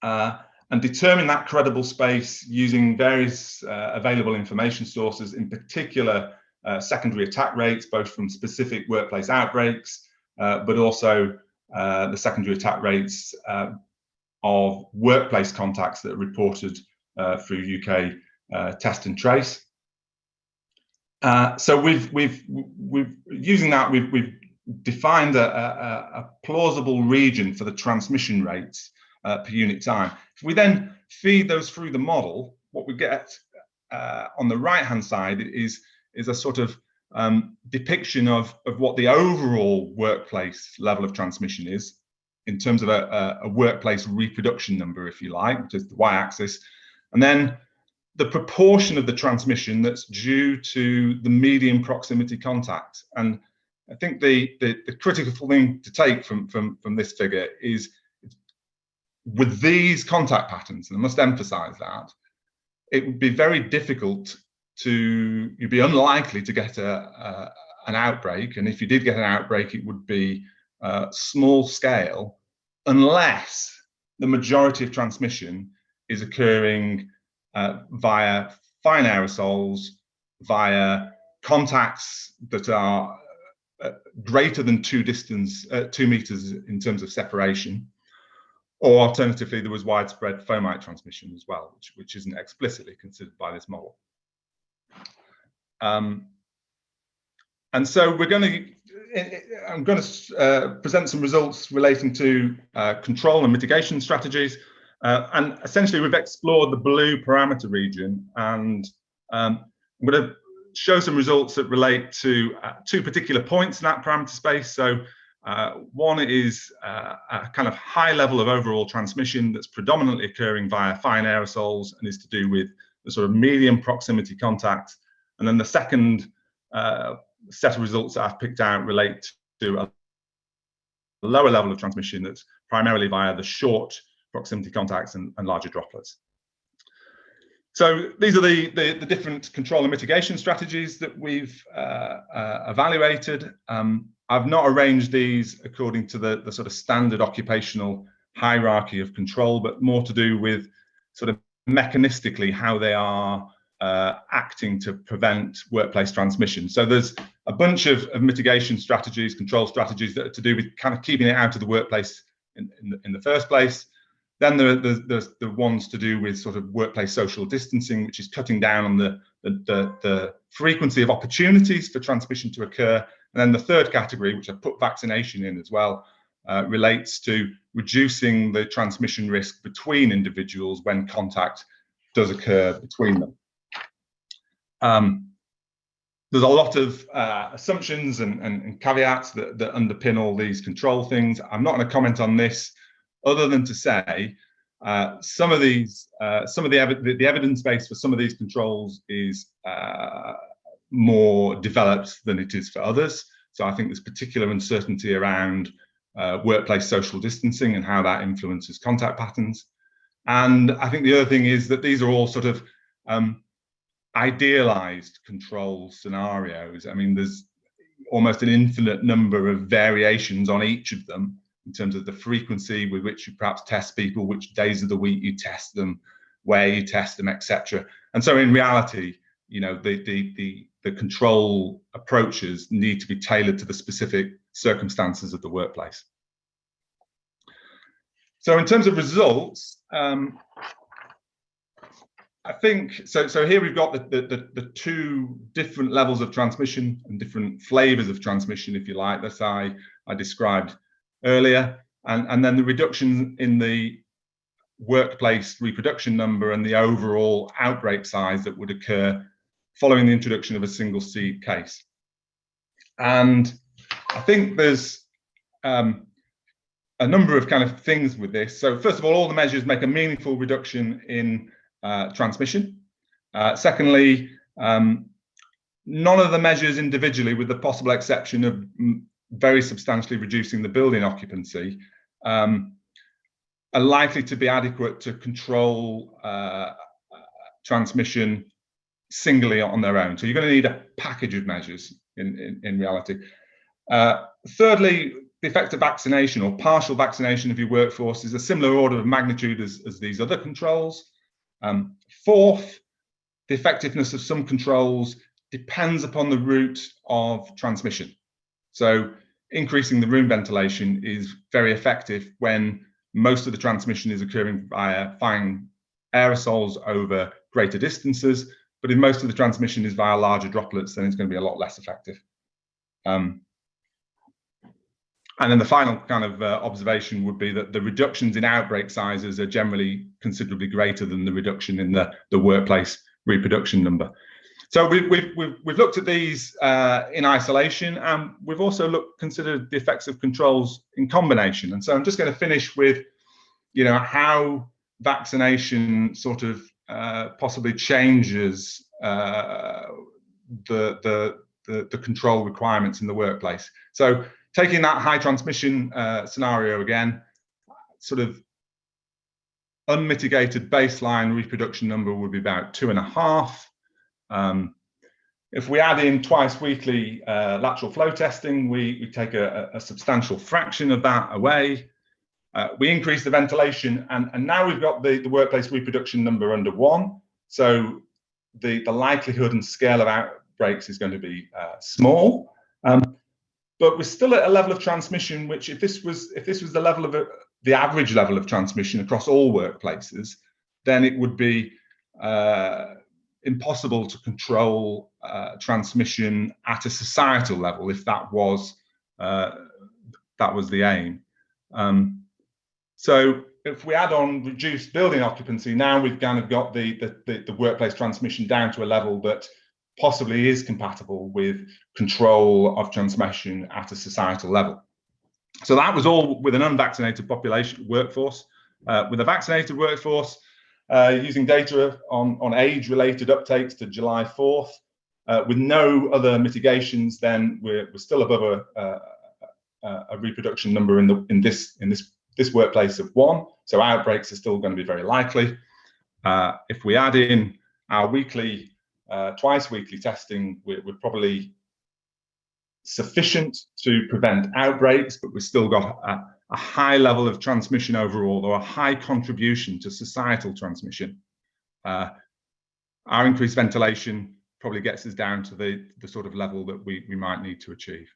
and determine that credible space using various available information sources, in particular secondary attack rates, both from specific workplace outbreaks, but also the secondary attack rates of workplace contacts that are reported through UK test and trace. So we've using that, we've defined a plausible region for the transmission rates per unit time. If we then feed those through the model, what we get on the right-hand side is a sort of depiction of what the overall workplace level of transmission is in terms of a workplace reproduction number, if you like, which is the y-axis, and then the proportion of the transmission that's due to the medium proximity contact. And I think the critical thing to take from this figure is, with these contact patterns, and I must emphasize that, it would be very difficult you'd be unlikely to get an outbreak. And if you did get an outbreak, it would be small scale, unless the majority of transmission is occurring via fine aerosols, via contacts that are greater than 2 meters in terms of separation, or alternatively, there was widespread fomite transmission as well, which isn't explicitly considered by this model. And so I'm going to present some results relating to control and mitigation strategies. And essentially, we've explored the blue parameter region, and I'm going to show some results that relate to 2 particular points in that parameter space. So one is a kind of high level of overall transmission that's predominantly occurring via fine aerosols and is to do with the sort of medium proximity contact. And then the second set of results that I've picked out relate to a lower level of transmission that's primarily via the short proximity contacts and larger droplets. So these are the different control and mitigation strategies that we've evaluated. I've not arranged these according to the sort of standard occupational hierarchy of control, but more to do with sort of mechanistically how they are acting to prevent workplace transmission. So there's a bunch of mitigation strategies, control strategies that are to do with kind of keeping it out of the workplace in the first place. Then there's the ones to do with sort of workplace social distancing, which is cutting down on the frequency of opportunities for transmission to occur. And then the third category, which I've put vaccination in as well, relates to reducing the transmission risk between individuals when contact does occur between them. There's a lot of assumptions and caveats that underpin all these control things. I'm not going to comment on this, other than to say some of the evidence base for some of these controls is more developed than it is for others. So I think there's particular uncertainty around workplace social distancing and how that influences contact patterns. And I think the other thing is that these are all sort of idealized control scenarios. I mean, there's almost an infinite number of variations on each of them in terms of the frequency with which you perhaps test people, which days of the week you test them, where you test them, etc. And so in reality, you know, the control approaches need to be tailored to the specific circumstances of the workplace. So in terms of results, I think so here we've got the 2 different levels of transmission and different flavors of transmission, if you like, that I described earlier, and then the reduction in the workplace reproduction number and the overall outbreak size that would occur following the introduction of a single seed case. And I think there's a number of kind of things with this. So first of all the measures make a meaningful reduction in transmission. Secondly, none of the measures individually, with the possible exception of very substantially reducing the building occupancy, are likely to be adequate to control transmission singly on their own. So you're going to need a package of measures in reality. Thirdly, the effect of vaccination or partial vaccination of your workforce is a similar order of magnitude as these other controls. Fourth, the effectiveness of some controls depends upon the route of transmission. So increasing the room ventilation is very effective when most of the transmission is occurring via fine aerosols over greater distances, but if most of the transmission is via larger droplets, then it's going to be a lot less effective. And then the final kind of observation would be that the reductions in outbreak sizes are generally considerably greater than the reduction in the workplace reproduction number. So we've looked at these in isolation, and we've also considered the effects of controls in combination. And so I'm just going to finish with, how vaccination sort of possibly changes the control requirements in the workplace. So taking that high transmission scenario again, sort of unmitigated baseline reproduction number would be about 2.5. If we add in twice weekly lateral flow testing, we take a substantial fraction of that away. We increase the ventilation, and now we've got the workplace reproduction number under 1. So the likelihood and scale of outbreaks is going to be small. But we're still at a level of transmission which, if this was the level of the average level of transmission across all workplaces, then it would be impossible to control transmission at a societal level if that was the aim. So if we add on reduced building occupancy, now we've kind of got the workplace transmission down to a level that possibly is compatible with control of transmission at a societal level. So that was all with an unvaccinated population workforce. With a vaccinated workforce, using data on age-related uptakes to July 4th, with no other mitigations, then we're still above a reproduction number in this workplace of 1. So outbreaks are still going to be very likely. If we add in our weekly, twice weekly testing, we're probably sufficient to prevent outbreaks, but we've still got a high level of transmission overall, or a high contribution to societal transmission. Our increased ventilation probably gets us down to the sort of level that we might need to achieve.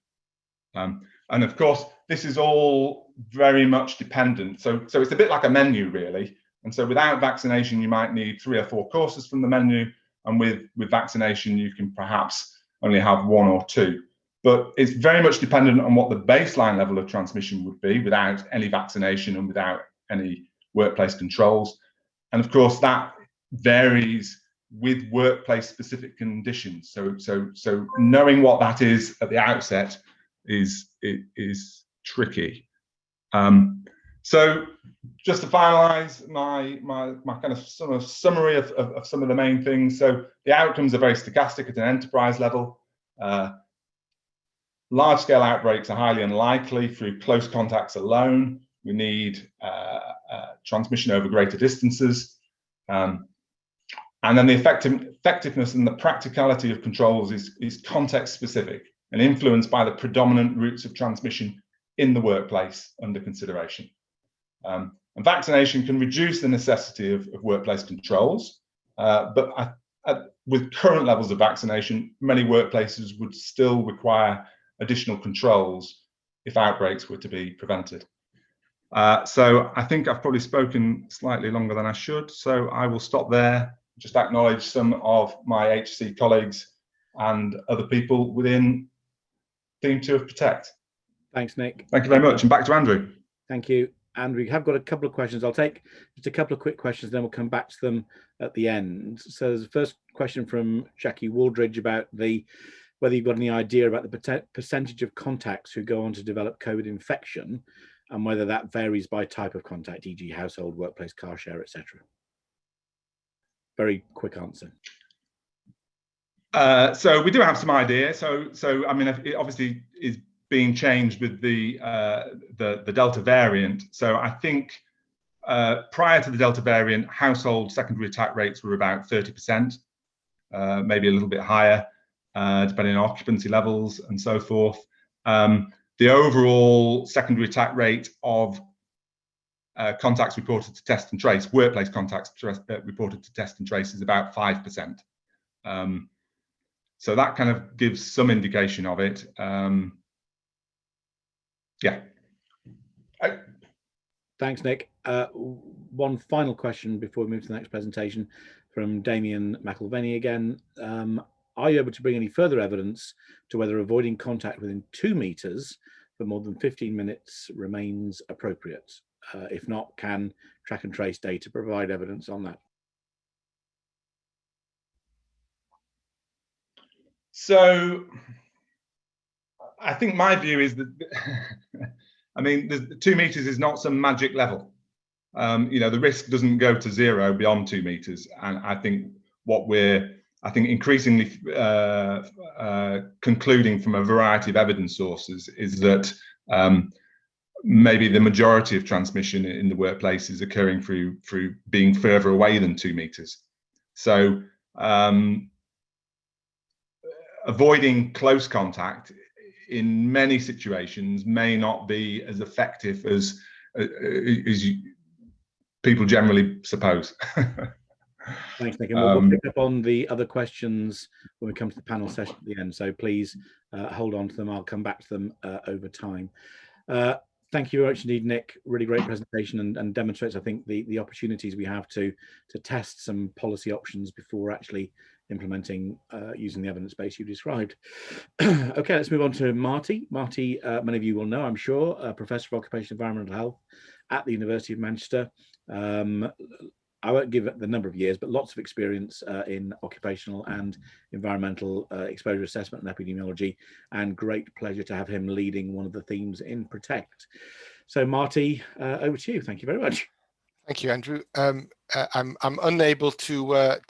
And of course, this is all very much dependent. So it's a bit like a menu, really. And so without vaccination, you might need 3 or 4 courses from the menu. And with vaccination, you can perhaps only have 1 or 2. But it's very much dependent on what the baseline level of transmission would be without any vaccination and without any workplace controls. And of course, that varies with workplace specific conditions. So knowing what that is at the outset is tricky. So just to finalize my kind of sort of summary of some of the main things. So the outcomes are very stochastic at an enterprise level. Large-scale outbreaks are highly unlikely through close contacts alone. We need transmission over greater distances. And then the effectiveness and the practicality of controls is context-specific and influenced by the predominant routes of transmission in the workplace under consideration. And vaccination can reduce the necessity of workplace controls, but with current levels of vaccination, many workplaces would still require additional controls if outbreaks were to be prevented. So I think I've probably spoken slightly longer than I should, so I will stop there. Just acknowledge some of my HC colleagues and other people within Theme 2 of Protect. Thanks, Nick. Thank you very much, and back to Andrew. Thank you. And we have got a couple of questions. I'll take just a couple of quick questions, then we'll come back to them at the end. So there's the first question from Jackie Waldridge about whether you've got any idea about the percentage of contacts who go on to develop COVID infection, and whether that varies by type of contact, e.g. household, workplace, car share, etc. Very quick answer. So we do have some idea. So I mean, it obviously is being changed with the Delta variant. So I think prior to the Delta variant, household secondary attack rates were about 30%, maybe a little bit higher, depending on occupancy levels and so forth. The overall secondary attack rate of contacts reported to test and trace, workplace contacts reported to test and trace, is about 5%. So that kind of gives some indication of it. Yeah. Thanks, Nick. One final question before we move to the next presentation from Damien McElveny again. Are you able to bring any further evidence to whether avoiding contact within 2 meters for more than 15 minutes remains appropriate? If not, can track and trace data provide evidence on that? So I think my view is that, I mean, 2 meters is not some magic level. You know, the risk doesn't go to zero beyond 2 meters. And I think what we're, increasingly concluding from a variety of evidence sources is that maybe the majority of transmission in the workplace is occurring through being further away than 2 meters. So avoiding close contact in many situations may not be as effective as people generally suppose. Thanks, Nick. And we'll pick up on the other questions when we come to the panel session at the end. So please hold on to them. I'll come back to them over time. Thank you very much indeed, Nick. Really great presentation, and demonstrates, I think, the opportunities we have to test some policy options before actually implementing using the evidence base you described. Okay, let's move on to Marty. Marty, many of you will know, I'm sure, Professor of Occupational Environmental Health at the University of Manchester. I won't give it the number of years, but lots of experience in occupational and environmental exposure assessment and epidemiology, and great pleasure to have him leading one of the themes in Protect. So Marty, over to you. Thank you very much. Thank you, Andrew. I'm unable to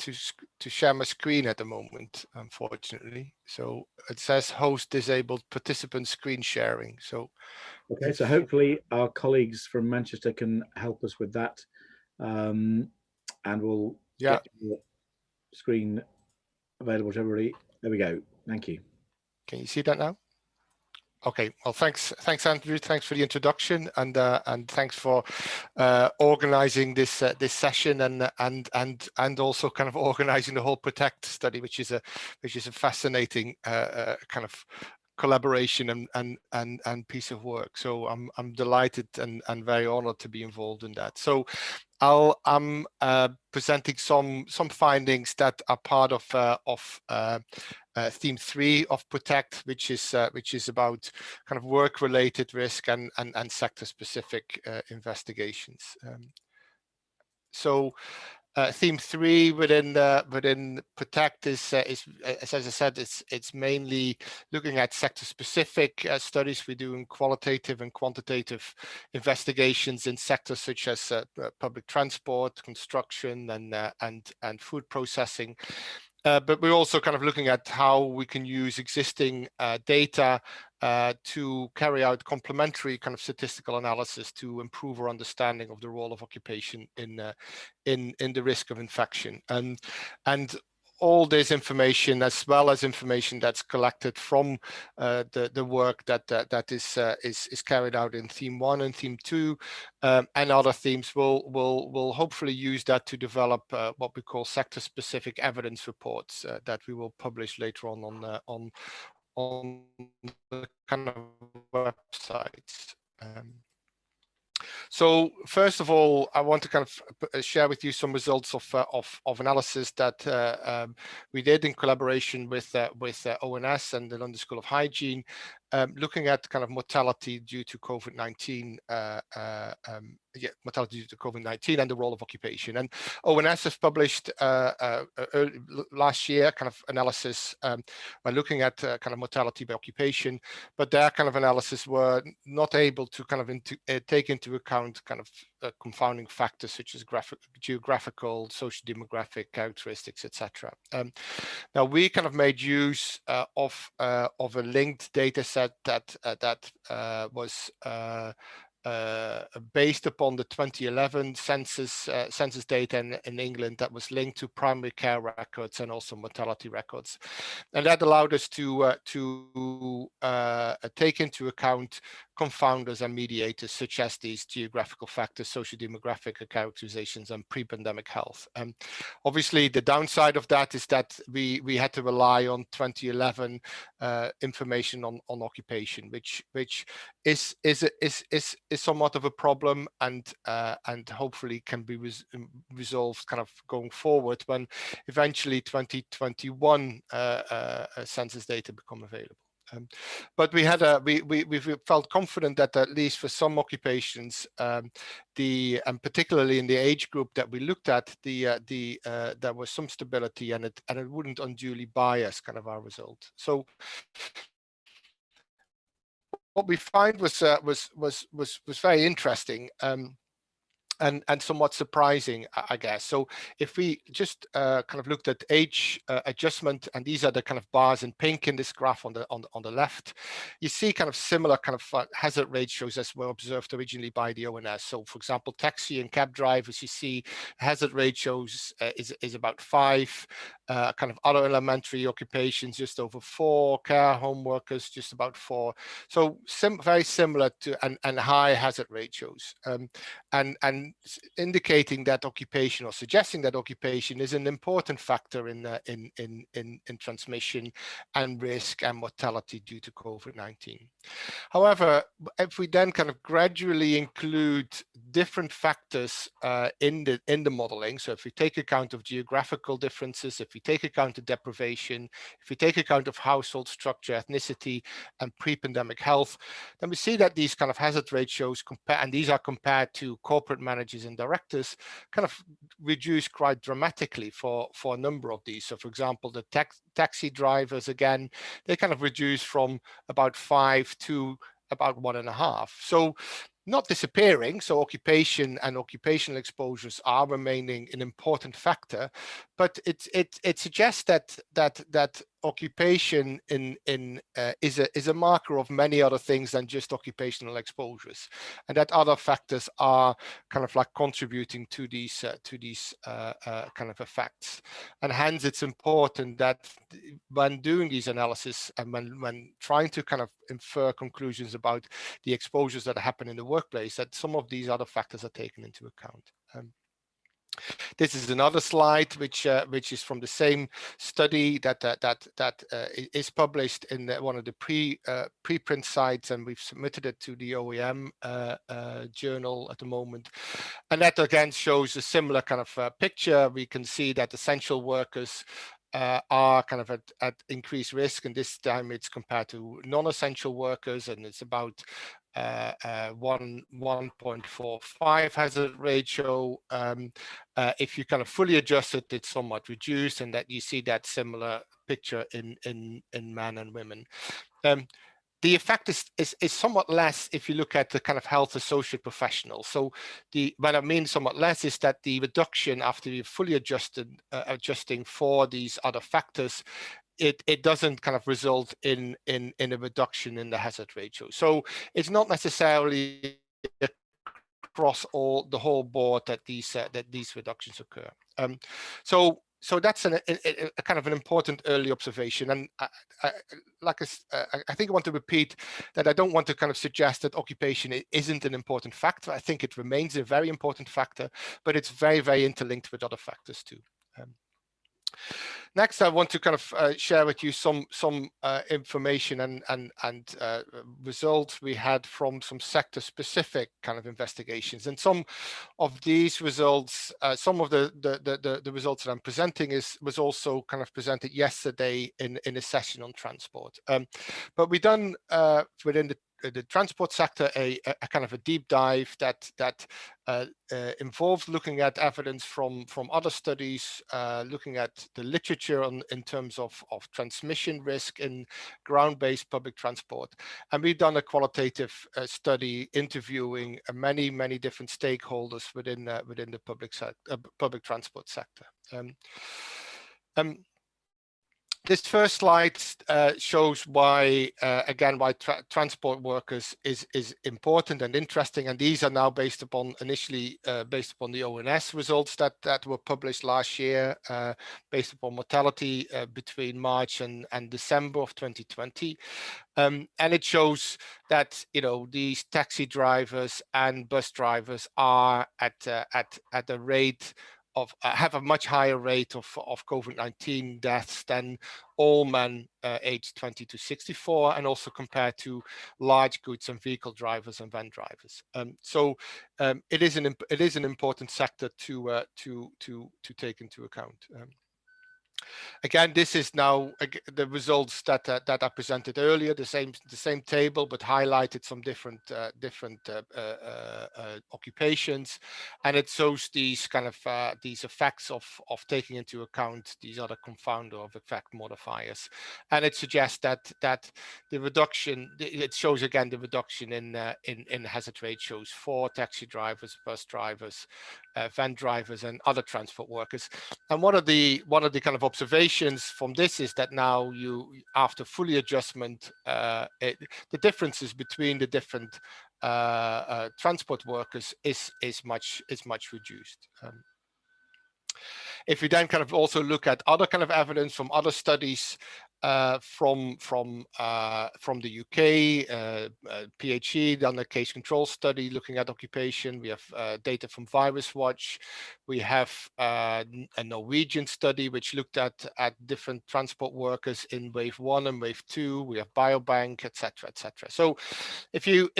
share my screen at the moment, unfortunately. So it says host disabled participant screen sharing. So okay, so hopefully our colleagues from Manchester can help us with that. And we'll get your screen available to everybody. There we go. Thank you. Can you see that now? Okay. Well, thanks, Andrew. Thanks for the introduction, and thanks for organising this session, and also kind of organising the whole Protect study, which is a fascinating kind of collaboration and piece of work. So I'm delighted and very honoured to be involved in that. So I'm presenting some findings that are part of theme 3 of Protect, which is about kind of work-related risk and sector-specific investigations. So theme 3 within Protect is, as I said, it's mainly looking at sector-specific studies. We're doing qualitative and quantitative investigations in sectors such as public transport, construction, and food processing. But we're also kind of looking at how we can use existing data to carry out complementary kind of statistical analysis to improve our understanding of the role of occupation in the risk of infection. And all this information, as well as information that's collected from the work that is carried out in theme 1 and theme 2 and other themes, will hopefully use that to develop what we call sector-specific evidence reports that we will publish later on the kind of websites. So first of all, I want to kind of share with you some results of analysis that we did in collaboration with ONS and the London School of Hygiene looking at kind of mortality due to COVID-19, mortality due to COVID-19 and the role of occupation. And ONS have published last year kind of analysis by looking at kind of mortality by occupation, but their kind of analysis were not able to kind of take into account kind of confounding factors such as geographical, social demographic characteristics, etc. Now we kind of made use of a linked data set that was based upon the 2011 census data in England that was linked to primary care records and also mortality records, and that allowed us to take into account confounders and mediators such as these geographical factors, socio-demographic characterizations, and pre-pandemic health. Obviously, the downside of that is that we had to rely on 2011 information on occupation, which is somewhat of a problem, and hopefully can be resolved kind of going forward when eventually 2021 census data become available. But we felt confident that at least for some occupations, and particularly in the age group that we looked at, there was some stability, and it wouldn't unduly bias kind of our result. So what we find was very interesting. And somewhat surprising, I guess. So if we just kind of looked at age adjustment, and these are the kind of bars in pink in this graph on the left, you see kind of similar kind of hazard ratios as were observed originally by the ONS. So for example, taxi and cab drivers, you see hazard ratios is about 5, kind of other elementary occupations just over 4, care home workers just about 4. So very similar to and high hazard ratios, and indicating that occupation, or suggesting that occupation is an important factor in transmission and risk and mortality due to COVID-19. However, if we then kind of gradually include different factors in the modeling, so if we take account of geographical differences, if we take account of deprivation, if we take account of household structure, ethnicity, and pre-pandemic health, then we see that these kind of hazard ratios and these are compared to corporate managers and directors, kind of reduce quite dramatically for a number of these. So for example, the taxi drivers, again, they kind of reduce from about 5 to about 1.5. So not disappearing. So occupation and occupational exposures are remaining an important factor, but it suggests that occupation is a marker of many other things than just occupational exposures, and that other factors are kind of like contributing to these kind of effects. And hence it's important that when doing these analysis and when trying to kind of infer conclusions about the exposures that happen in the workplace, that some of these other factors are taken into account. This is another slide which is from the same study that is published in one of the preprint sites, and we've submitted it to the OEM journal at the moment. And that again shows a similar kind of picture. We can see that essential workers are kind of at increased risk, and this time it's compared to non-essential workers, and it's about 1.45 hazard ratio. If you kind of fully adjust it, it's somewhat reduced, and that you see that similar picture in men and women. The effect is somewhat less if you look at the kind of health associate professionals. So what I mean somewhat less is that the reduction after you fully adjusting for these other factors, it doesn't kind of result in a reduction in the hazard ratio. So it's not necessarily across the whole board that these reductions occur. So that's a kind of an important early observation. And I think I want to repeat that I don't want to kind of suggest that occupation isn't an important factor. I think it remains a very important factor, but it's very, very interlinked with other factors too. Next, I want to kind of share with you some information and results we had from some sector-specific kind of investigations. And some of these results, some of the results that I'm presenting was also kind of presented yesterday in a session on transport. But we done within the transport sector a kind of a deep dive that involved looking at evidence from other studies, looking at the literature in terms of transmission risk in ground-based public transport. And we've done a qualitative study interviewing many different stakeholders within the public transport sector. This first slide shows why, again, why transport workers is important and interesting. And these are now based upon initially based upon the ONS results that were published last year, based upon mortality between March and December of 2020. And it shows that, you know, these taxi drivers and bus drivers are at a rate of have a much higher rate of COVID-19 deaths than all men aged 20 to 64, and also compared to large goods and vehicle drivers and van drivers. So it is an important sector to take into account. Again, this is now the results that are presented earlier, the same table, but highlighted some different occupations, and it shows these kind of these effects of taking into account these other confounder of effect modifiers, and it suggests that the reduction, it shows again the reduction in hazard ratios for taxi drivers, bus drivers, van drivers, and other transport workers. And one of the kind of observations from this is that now after fully adjustment, the differences between the different transport workers is much reduced. If we then kind of also look at other kind of evidence from other studies from the UK, PHE done a case control study looking at occupation. We have data from Virus Watch. We have a Norwegian study which looked at different transport workers in wave 1 and wave 2. We have Biobank, etc., etc. So if you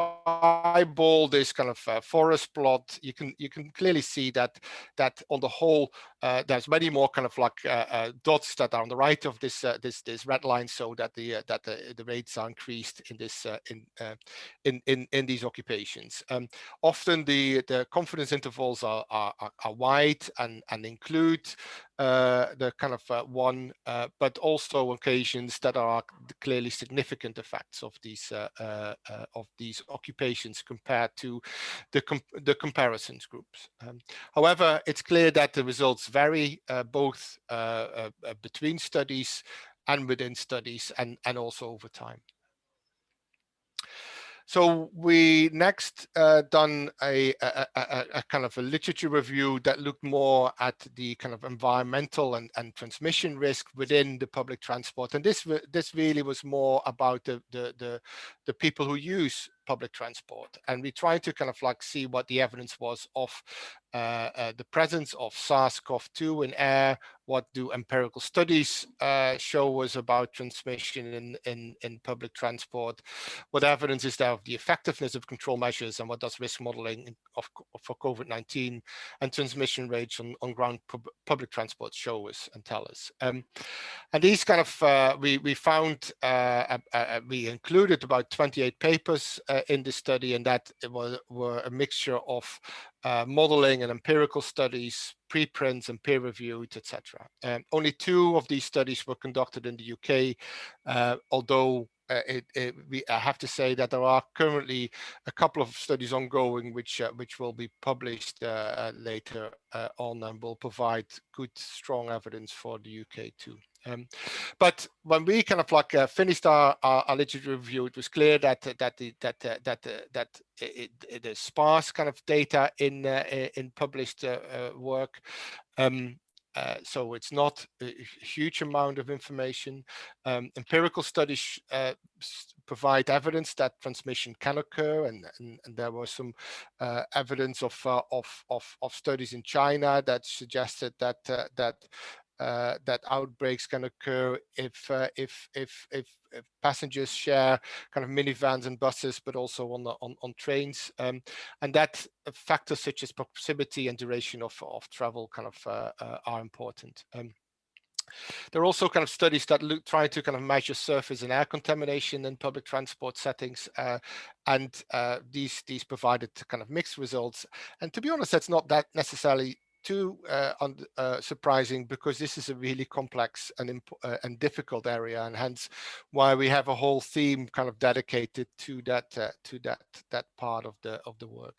eyeball this kind of forest plot, you can clearly see that on the whole there's many more kind of like dots that are on the right of this this red line, so that the rates are increased in this in these occupations. Often the confidence intervals are wide and include the kind of one, but also occasions that are clearly significant effects of these occupations compared to the comparisons groups. However, it's clear that the results vary both between studies and within studies, and also over time. So we next done a kind of a literature review that looked more at the kind of environmental and transmission risk within the public transport, and this really was more about the people who use public transport, and we tried to kind of like see what the evidence was of the presence of SARS-CoV-2 in air. What do empirical studies show us about transmission in public transport? What evidence is there of the effectiveness of control measures, and what does risk modeling for COVID-19 and transmission rates on ground public transport show us and tell us? And these kind of we found we included about 28 papers in this study, and that were a mixture of modeling and empirical studies, preprints and peer-reviewed, etc. Only 2 of these studies were conducted in the UK, although I have to say that there are currently a couple of studies ongoing which will be published later on, and will provide good, strong evidence for the UK too. But when we kind of like finished our literature review, it was clear that the sparse kind of data in published work so it's not a huge amount of information. Empirical studies provide evidence that transmission can occur, and there was some evidence of studies in China that suggested that that outbreaks can occur if passengers share kind of minivans and buses, but also on trains, and that factors such as proximity and duration of travel kind of are important. There are also kind of studies that try to kind of measure surface and air contamination in public transport settings, and these provided kind of mixed results. And to be honest, that's not that necessarily too surprising, because this is a really complex and difficult area, and hence why we have a whole theme kind of dedicated to that part of the work.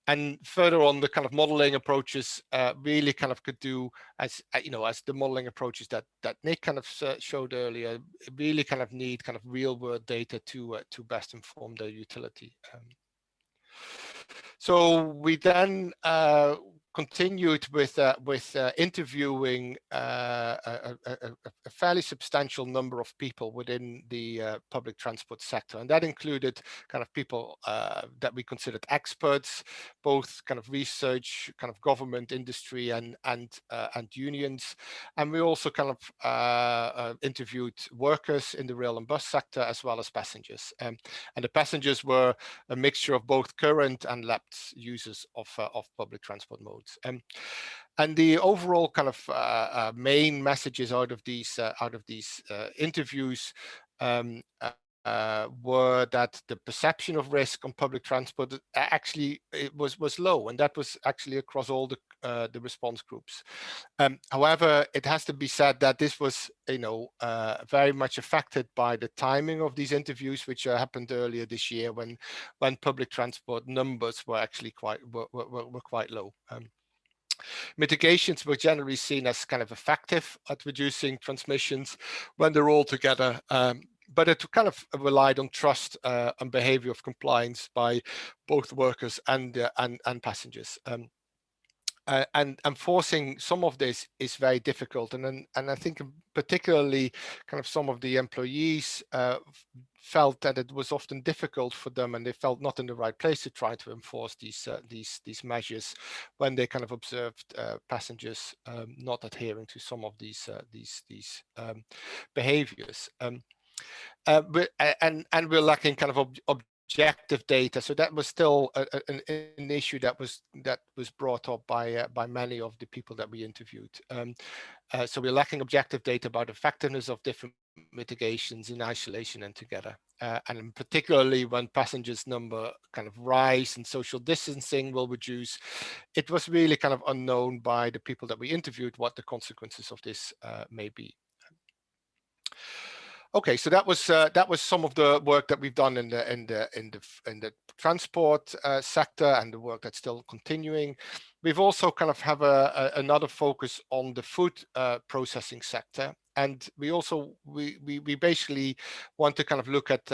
And further on, the kind of modeling approaches really kind of could do, as as the modeling approaches that Nick kind of showed earlier, really kind of need kind of real world data to best inform their utility. So we then continued with interviewing a fairly substantial number of people within the public transport sector, and that included kind of people that we considered experts, both kind of research, kind of government, industry, and unions, and we also kind of interviewed workers in the rail and bus sector as well as passengers, and the passengers were a mixture of both current and lapsed users of public transport modes. And the overall kind of main messages out of these interviews were that the perception of risk on public transport actually was low, and that was actually across all the response groups. However, it has to be said that this was very much affected by the timing of these interviews, which happened earlier this year when public transport numbers were actually quite low. Mitigations were generally seen as kind of effective at reducing transmissions when they're all together, but it kind of relied on trust and behavior of compliance by both workers and passengers. And enforcing some of this is very difficult, and I think particularly kind of some of the employees felt that it was often difficult for them, and they felt not in the right place to try to enforce these measures when they kind of observed passengers not adhering to some of these behaviors. And we're lacking kind of objective data, so that was still an issue that was brought up by many of the people that we interviewed. So we're lacking objective data about effectiveness of different mitigations in isolation and together, and particularly when passengers number kind of rise and social distancing will reduce, it was really kind of unknown by the people that we interviewed what the consequences of this may be. Okay, so that was some of the work that we've done in the transport sector, and the work that's still continuing. We've also kind of have another focus on the food processing sector, and we basically want to kind of look at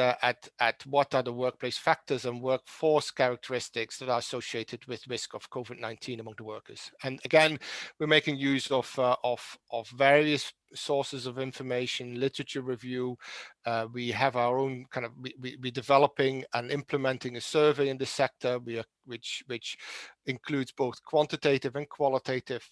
what are the workplace factors and workforce characteristics that are associated with risk of COVID-19 among the workers. And again, we're making use of various sources of information, literature review. We have our own kind of, we're developing and implementing a survey in the sector, which includes both quantitative and qualitative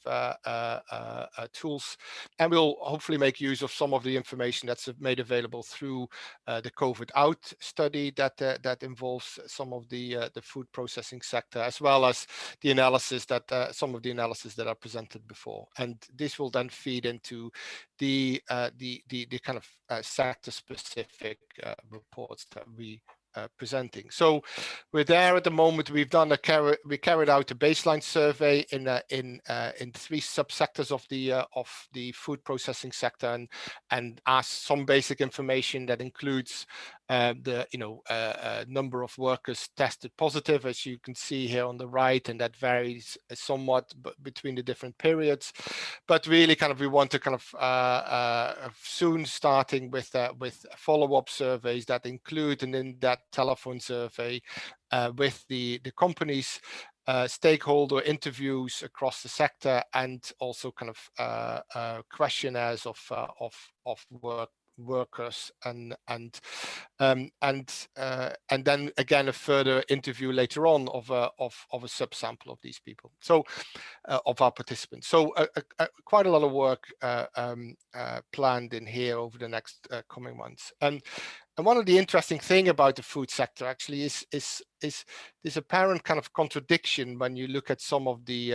tools, and we'll hopefully make use of some of the information that's made available through the COVID Out study that involves some of the food processing sector, as well as the analysis that some of the analysis that are presented before, and this will then feed into the kind of sector specific reports that we presenting. So we're there at the moment. We've done we carried out a baseline survey in 3 subsectors of the food processing sector, and asked some basic information that includes the number of workers tested positive, as you can see here on the right, and that varies somewhat between the different periods. But really, kind of, we want to kind of soon starting with follow-up surveys that include, and in that telephone survey with the companies, stakeholder interviews across the sector, and also kind of questionnaires of workers, and then again a further interview later on of a subsample of these people, so of our participants. So quite a lot of work planned in here over the next coming months. And one of the interesting thing about the food sector actually is this apparent kind of contradiction when you look at some of the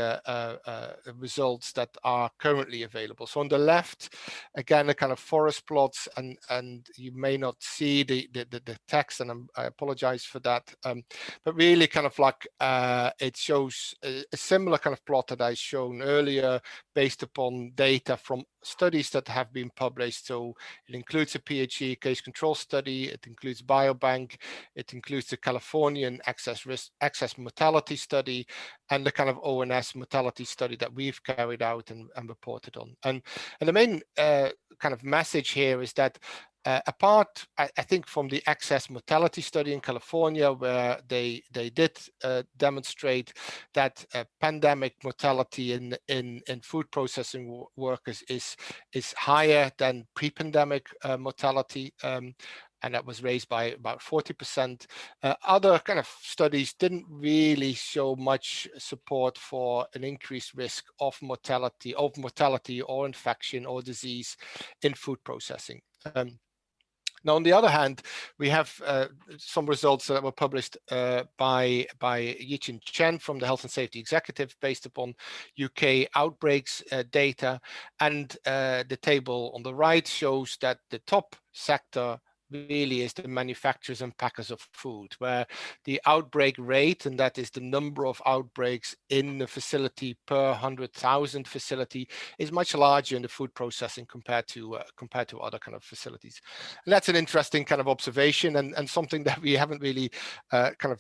results that are currently available. So on the left, again, the kind of forest plots, and you may not see the text, and I apologize for that, but really kind of like it shows a similar kind of plot that I shown earlier, based upon data from studies that have been published. So it includes a PHE case control study, it includes Biobank, it includes the Californian excess mortality study, and the kind of ONS mortality study that we've carried out and reported on. And the main kind of message here is that apart, I think, from the excess mortality study in California, where they did demonstrate that pandemic mortality in food processing workers is higher than pre-pandemic mortality, and that was raised by about 40%. Other kind of studies didn't really show much support for an increased risk of mortality or infection or disease in food processing. Now, on the other hand, we have some results that were published by Yichin Chen from the Health and Safety Executive, based upon UK outbreaks data. And the table on the right shows that the top sector really is the manufacturers and packers of food, where the outbreak rate, and that is the number of outbreaks in the facility per 100,000 facility, is much larger in the food processing compared to other kind of facilities. And that's an interesting kind of observation, and something that we haven't really kind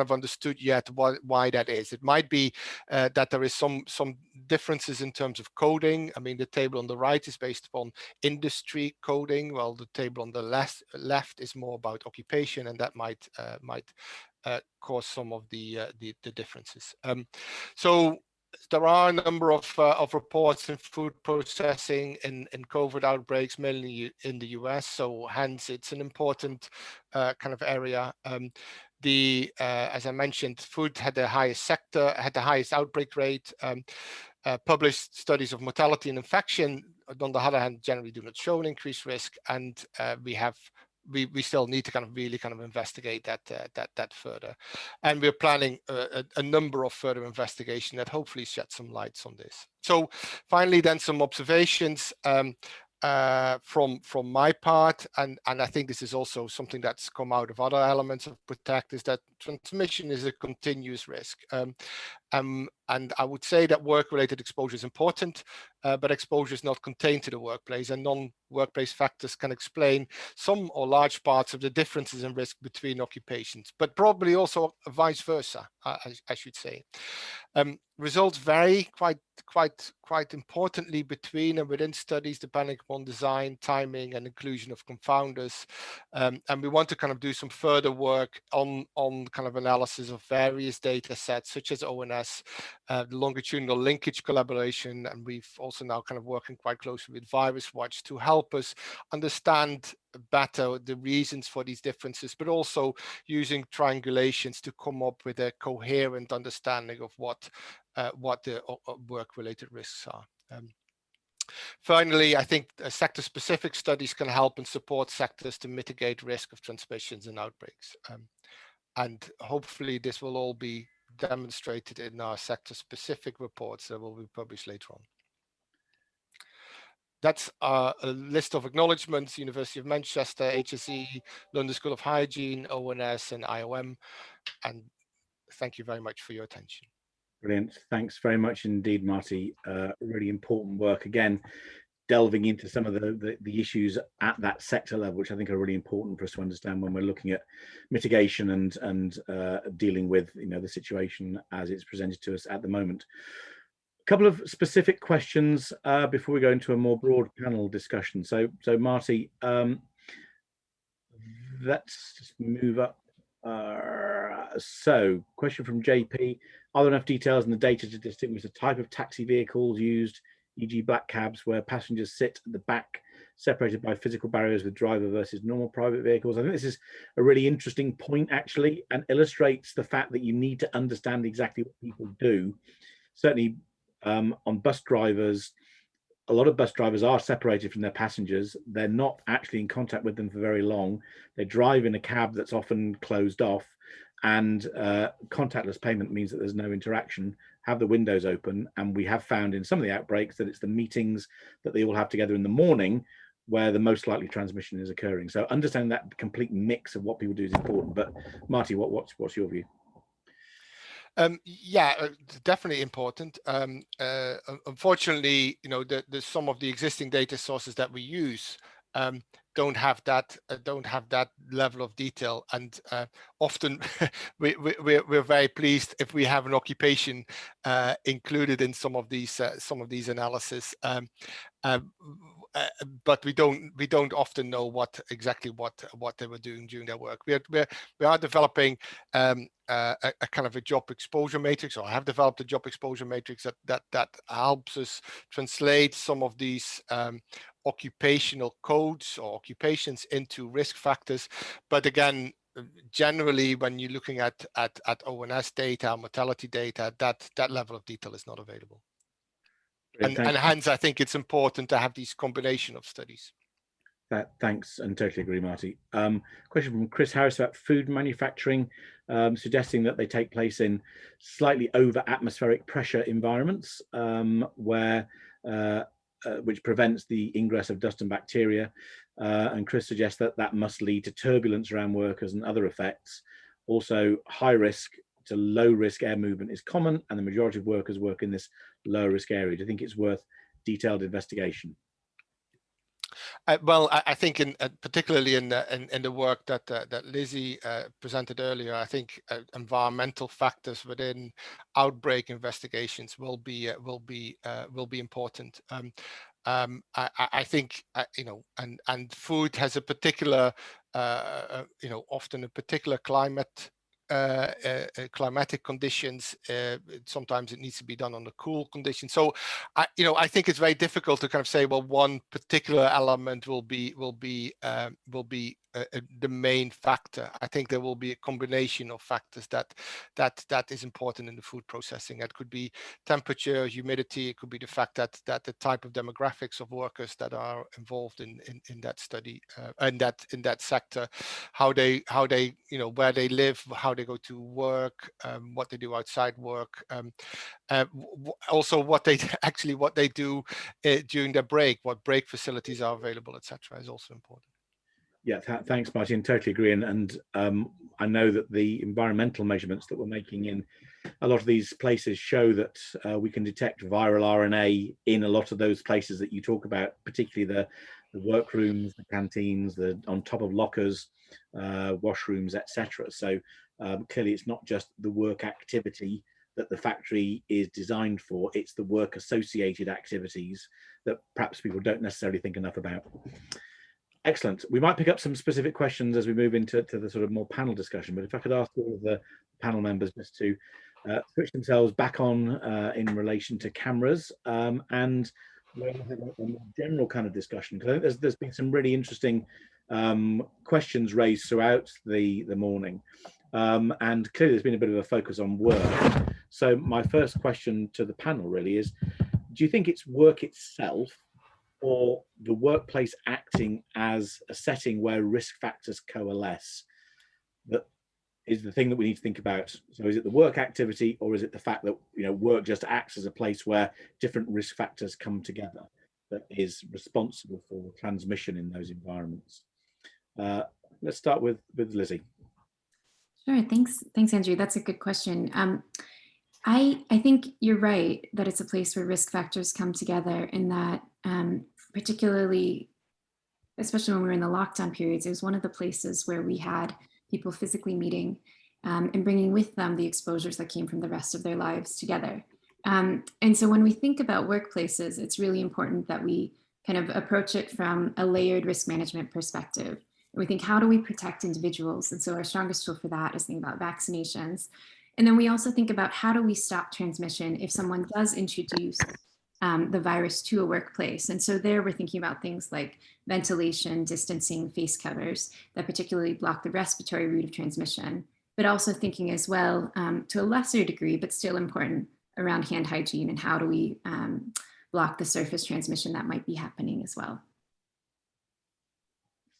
of understood yet why that is. It might be that there is some differences in terms of coding. I mean, the table on the right is based upon industry coding, while the table on the left is more about occupation, and that might cause some of the differences. So there are a number of reports in food processing in COVID outbreaks, mainly in the US. So hence, it's an important kind of area. As I mentioned, food had the highest outbreak rate. Published studies of mortality and infection, on the other hand, generally do not show an increased risk, and we still need to kind of really kind of investigate that further. And we're planning a number of further investigation that hopefully shed some lights on this. So finally, then, some observations from my part, and I think this is also something that's come out of other elements of PROTECT, is that transmission is a continuous risk. And I would say that work-related exposure is important, but exposure is not contained to the workplace, and non-workplace factors can explain some or large parts of the differences in risk between occupations, but probably also vice versa, I should say. Results vary quite importantly between and within studies, depending upon design, timing, and inclusion of confounders. And we want to kind of do some further work on kind of analysis of various data sets, such as ONS, the longitudinal linkage collaboration, and we've also now kind of working quite closely with VirusWatch to help us understand better the reasons for these differences, but also using triangulations to come up with a coherent understanding of what the work-related risks are. Finally, I think sector-specific studies can help and support sectors to mitigate risk of transmissions and outbreaks. And hopefully this will all be demonstrated in our sector-specific reports that will be published later on. That's a list of acknowledgements: University of Manchester, HSE, London School of Hygiene, ONS, and IOM. And thank you very much for your attention. Brilliant. Thanks very much indeed, Marty. Really important work. Again, delving into some of the issues at that sector level, which I think are really important for us to understand when we're looking at mitigation and dealing with the situation as it's presented to us at the moment. A couple of specific questions before we go into a more broad panel discussion. So Marty, let's just move up So, question from JP. Are there enough details in the data to distinguish the type of taxi vehicles used, e.g. black cabs, where passengers sit at the back, separated by physical barriers with driver versus normal private vehicles? I think this is a really interesting point, actually, and illustrates the fact that you need to understand exactly what people do. Certainly on bus drivers, a lot of bus drivers are separated from their passengers. They're not actually in contact with them for very long. They drive in a cab that's often closed off, and contactless payment means that there's no interaction. Have the windows open, and we have found in some of the outbreaks that it's the meetings that they all have together in the morning where the most likely transmission is occurring. So understanding that complete mix of what people do is important. But Marty, what's your view? Yeah, definitely important. Unfortunately, there's some of the existing data sources that we use don't have that level of detail, and often we're very pleased if we have an occupation included in some of these analysis. But we don't often know exactly what they were doing during their work. We are developing a kind of a job exposure matrix, or I have developed a job exposure matrix that helps us translate some of these occupational codes or occupations into risk factors. But again, generally, when you're looking at ONS data, mortality data, that level of detail is not available. And hence, I think it's important to have these combination of studies. Thanks, and totally agree, Marty. Question from Chris Harris about food manufacturing, suggesting that they take place in slightly over atmospheric pressure environments, which prevents the ingress of dust and bacteria. And Chris suggests that must lead to turbulence around workers and other effects. Also, high risk to low risk air movement is common, and the majority of workers work in this low risk area. Do you think it's worth detailed investigation? Well, I think particularly in the work that Lizzie presented earlier, I think environmental factors within outbreak investigations will be important. I think and food has a particular often a particular climatic conditions. Sometimes it needs to be done on the cool conditions. So I think it's very difficult to kind of say, well, one particular element will be the main factor. I think there will be a combination of factors that is important in the food processing. That could be temperature, humidity. It could be the fact that the type of demographics of workers that are involved in that study in that sector, how they where they live, how they go to work, what they do outside work, also what they do during their break, what break facilities are available, etc., is also important. Yeah, thanks, Martin. Totally agree. And I know that the environmental measurements that we're making in a lot of these places show that we can detect viral RNA in a lot of those places that you talk about, particularly the workrooms, the canteens, the on top of lockers, washrooms, etc. So clearly, it's not just the work activity that the factory is designed for; it's the work-associated activities that perhaps people don't necessarily think enough about. Excellent. We might pick up some specific questions as we move into the sort of more panel discussion, but if I could ask all of the panel members just to switch themselves back on in relation to cameras, and we'll have a more general kind of discussion, because I think there's been some really interesting questions raised throughout the morning, and clearly there's been a bit of a focus on work. So my first question to the panel really is, do you think it's work itself or the workplace acting as a setting where risk factors coalesce that is the thing that we need to think about? So is it the work activity, or is it the fact that work just acts as a place where different risk factors come together that is responsible for transmission in those environments? Let's start with Lizzie. Sure, thanks Andrew. That's a good question. I think you're right that it's a place where risk factors come together, in that particularly, especially when we were in the lockdown periods, it was one of the places where we had people physically meeting and bringing with them the exposures that came from the rest of their lives together. And so when we think about workplaces, it's really important that we kind of approach it from a layered risk management perspective. we think, how do we protect individuals? And so our strongest tool for that is thinking about vaccinations. And then we also think about how do we stop transmission if someone does introduce the virus to a workplace. And so there we're thinking about things like ventilation, distancing, face covers that particularly block the respiratory route of transmission, but also thinking as well to a lesser degree, but still important, around hand hygiene and how do we block the surface transmission that might be happening as well.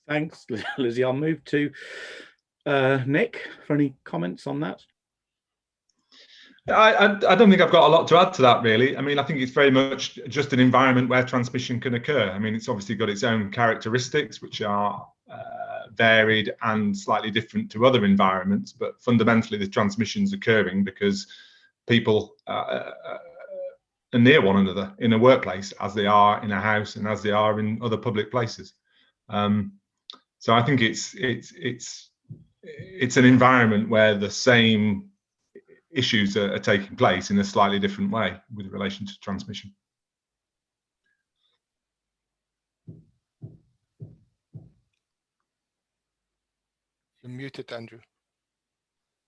Thanks, Lizzie. I'll move to Nick for any comments on that. I don't think I've got a lot to add to that, really. I mean, I think it's very much just an environment where transmission can occur. I mean, it's obviously got its own characteristics, which are varied and slightly different to other environments, but fundamentally the transmission's occurring because people are near one another in a workplace, as they are in a house and as they are in other public places. So I think it's an environment where the same issues are taking place in a slightly different way with relation to transmission. You're muted, Andrew.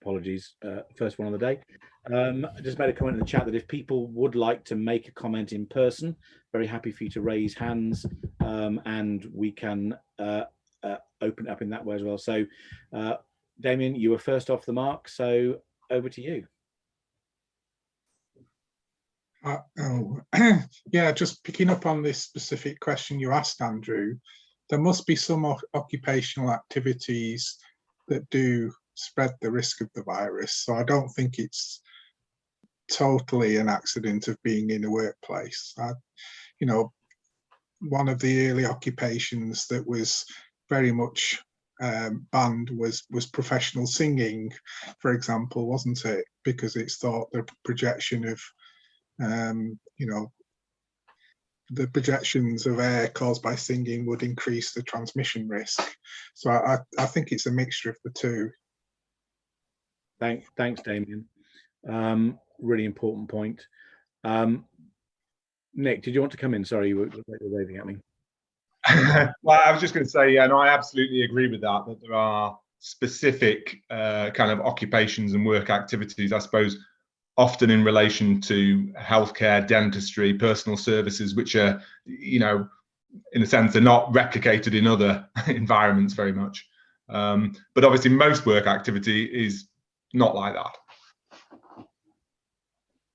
Apologies, first one on the day. I just made a comment in the chat that if people would like to make a comment in person, very happy for you to raise hands, and we can open it up in that way as well. So Damien, you were first off the mark, so over to you. Yeah, just picking up on this specific question you asked, Andrew, there must be some occupational activities that do spread the risk of the virus. So I don't think it's totally an accident of being in a workplace. You know, one of the early occupations that was very much banned was professional singing, for example, wasn't it? Because it's thought the projection of you know, the projections of air caused by singing would increase the transmission risk. So I think it's a mixture of the two. Thanks, Damien. Really important point. Nick, did you want to come in? Sorry, you were waving at me. Well, I was just going to say, yeah, no, I absolutely agree with that, that there are specific kind of occupations and work activities, I suppose, often in relation to healthcare, dentistry, personal services, which are, you know, in a sense, they're not replicated in other environments very much. But obviously most work activity is not like that.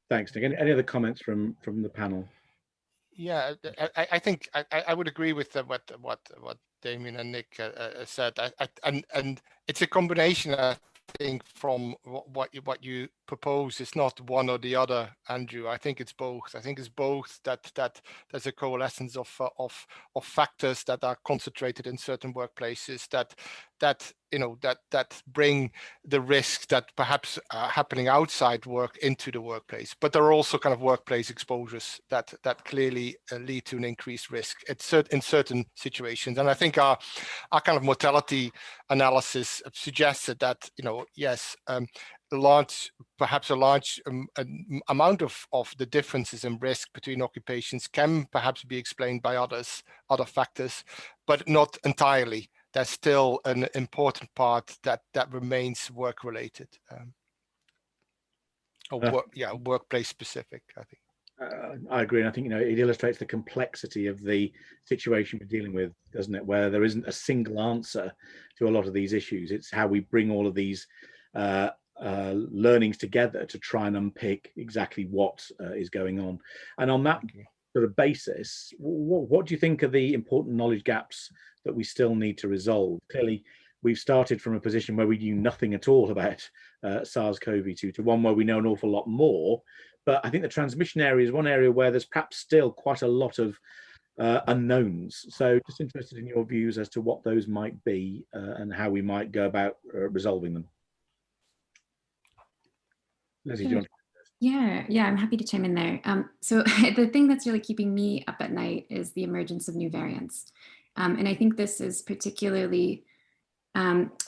Thanks, Nick. Any other comments from the panel? Yeah, I think I would agree with what Damien and Nick said, and it's a combination, I think, from what you propose. It's not one or the other, Andrew. I think it's both. I think it's both that there's a coalescence of factors that are concentrated in certain workplaces that you know that bring the risk that perhaps are happening outside work into the workplace. But there are also kind of workplace exposures that clearly lead to an increased risk in certain situations. And I think our kind of mortality analysis suggested that, you know, yes, perhaps a large amount of the differences in risk between occupations can perhaps be explained by other factors, but not entirely. That's still an important part that remains work related, workplace specific, I think. I agree, and I think, you know, it illustrates the complexity of the situation we're dealing with, doesn't it? Where there isn't a single answer to a lot of these issues. It's how we bring all of these learnings together to try and unpick exactly what is going on. And on that sort of basis, what do you think are the important knowledge gaps that we still need to resolve? Clearly, we've started from a position where we knew nothing at all about SARS-CoV-2 to one where we know an awful lot more. But I think the transmission area is one area where there's perhaps still quite a lot of unknowns. So just interested in your views as to what those might be and how we might go about resolving them. Lizzie, do you want to? Yeah, I'm happy to chime in there. So the thing that's really keeping me up at night is the emergence of new variants. And I think this is particularly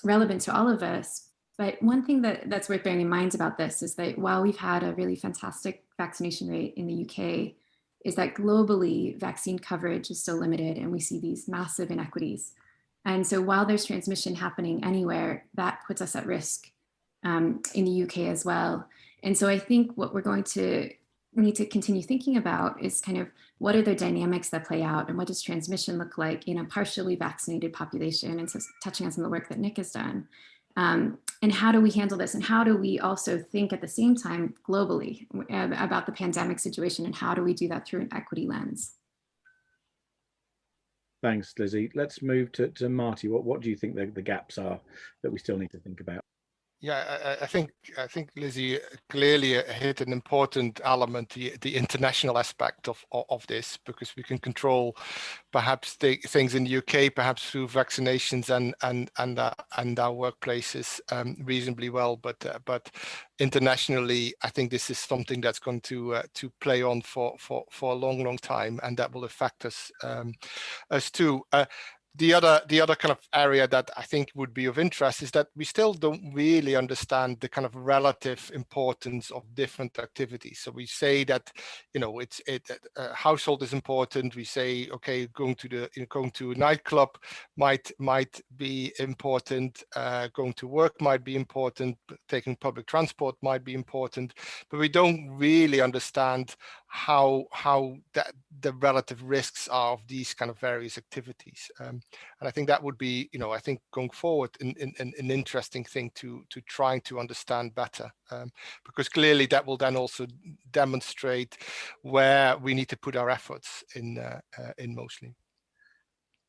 relevant to all of us. But one thing that's worth bearing in mind about this is that while we've had a really fantastic vaccination rate in the UK, is that globally vaccine coverage is still limited and we see these massive inequities. And so while there's transmission happening anywhere, that puts us at risk in the UK as well. And so I think what we're going to need to continue thinking about is kind of what are the dynamics that play out and what does transmission look like in a partially vaccinated population? And so touching on some of the work that Nick has done. And how do we handle this? And how do we also think at the same time globally about the pandemic situation, and how do we do that through an equity lens? Thanks, Lizzie. Let's move to Marty. What do you think the gaps are that we still need to think about? Yeah, I think Lizzie clearly hit an important element, the international aspect of this, because we can control perhaps things in the UK, perhaps through vaccinations and our workplaces reasonably well, but internationally, I think this is something that's going to play on for a long time, and that will affect us too. The other kind of area that I think would be of interest is that we still don't really understand the kind of relative importance of different activities. So we say that, you know, household is important. We say, okay, going to a nightclub might be important. Going to work might be important. Taking public transport might be important. But we don't really understand how the relative risks are of these kind of various activities. And I think that would be, you know, I think going forward, an interesting thing to trying to understand better, because clearly that will then also demonstrate where we need to put our efforts in mostly.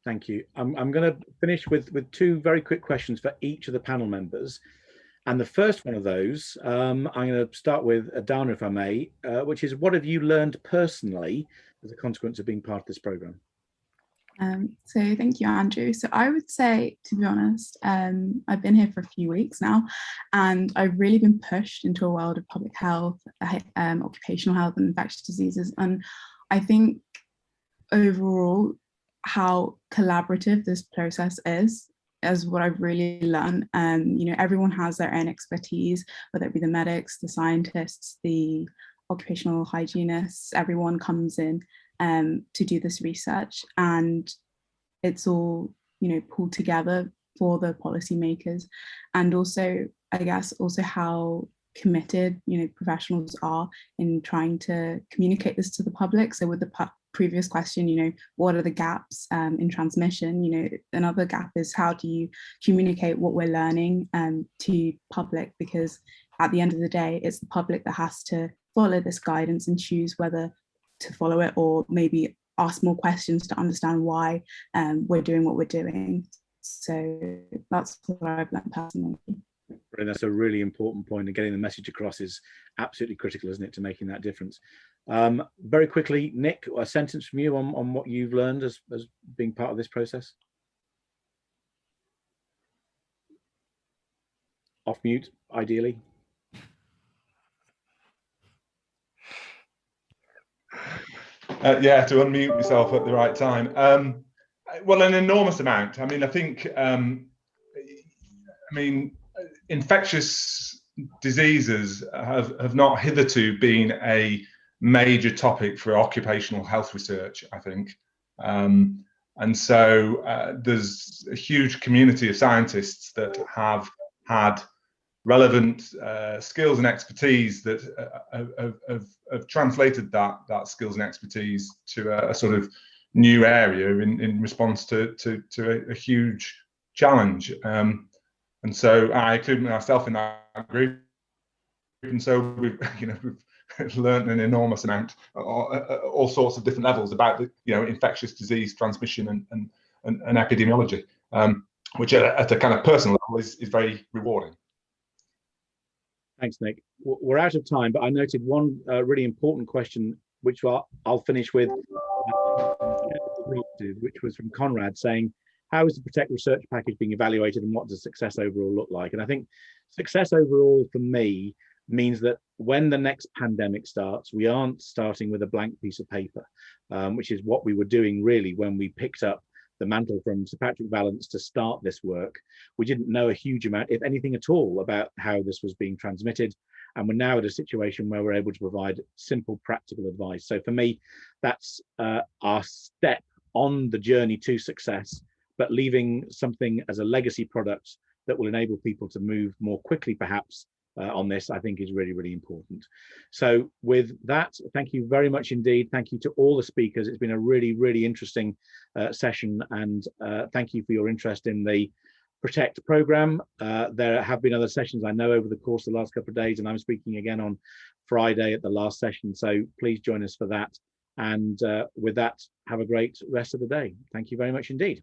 Thank you. I'm going to finish with two very quick questions for each of the panel members. And the first one of those, I'm going to start with Adana, if I may, which is, what have you learned personally as a consequence of being part of this program? So thank you, Andrew. So I would say, to be honest, I've been here for a few weeks now, and I've really been pushed into a world of public health, occupational health and infectious diseases. And I think overall, how collaborative this process is what I've really learned. You know, everyone has their own expertise, whether it be the medics, the scientists, the occupational hygienists, everyone comes in to do this research, and it's all, you know, pulled together for the policymakers. And also, I guess, also how committed, you know, professionals are in trying to communicate this to the public. So with the previous question, you know, what are the gaps in transmission? You know, another gap is, how do you communicate what we're learning to public? Because at the end of the day, it's the public that has to follow this guidance and choose whether to follow it, or maybe ask more questions to understand why we're doing what we're doing. So that's what I've learned personally. And that's a really important point, and getting the message across is absolutely critical, isn't it, to making that difference. Very quickly, Nick, a sentence from you on what you've learned as being part of this process. Off mute, ideally. Yeah, to unmute yourself at the right time. Well, an enormous amount. I mean, I think, infectious diseases have not hitherto been a major topic for occupational health research, I think. And so there's a huge community of scientists that have had relevant skills and expertise that have translated that skills and expertise to a sort of new area in response to a huge challenge. And so I include myself in that group. And so we've learned an enormous amount, all sorts of different levels about the, you know, infectious disease transmission and epidemiology, which at a kind of personal level is very rewarding. Thanks, Nick. We're out of time, but I noted one really important question, which I'll finish with, which was from Conrad, saying, how is the Protect research package being evaluated, and what does success overall look like? And I think success overall for me means that when the next pandemic starts, we aren't starting with a blank piece of paper, which is what we were doing really when we picked up the mantle from Sir Patrick Vallance to start this work. We didn't know a huge amount, if anything at all, about how this was being transmitted. And we're now at a situation where we're able to provide simple, practical advice. So for me, that's our step on the journey to success. but leaving something as a legacy product that will enable people to move more quickly, perhaps, on this, I think is really, really important. So with that, thank you very much indeed. Thank you to all the speakers. It's been a really, really interesting session, and thank you for your interest in the Protect programme. There have been other sessions, I know, over the course of the last couple of days, and I'm speaking again on Friday at the last session. So please join us for that. And with that, have a great rest of the day. Thank you very much indeed.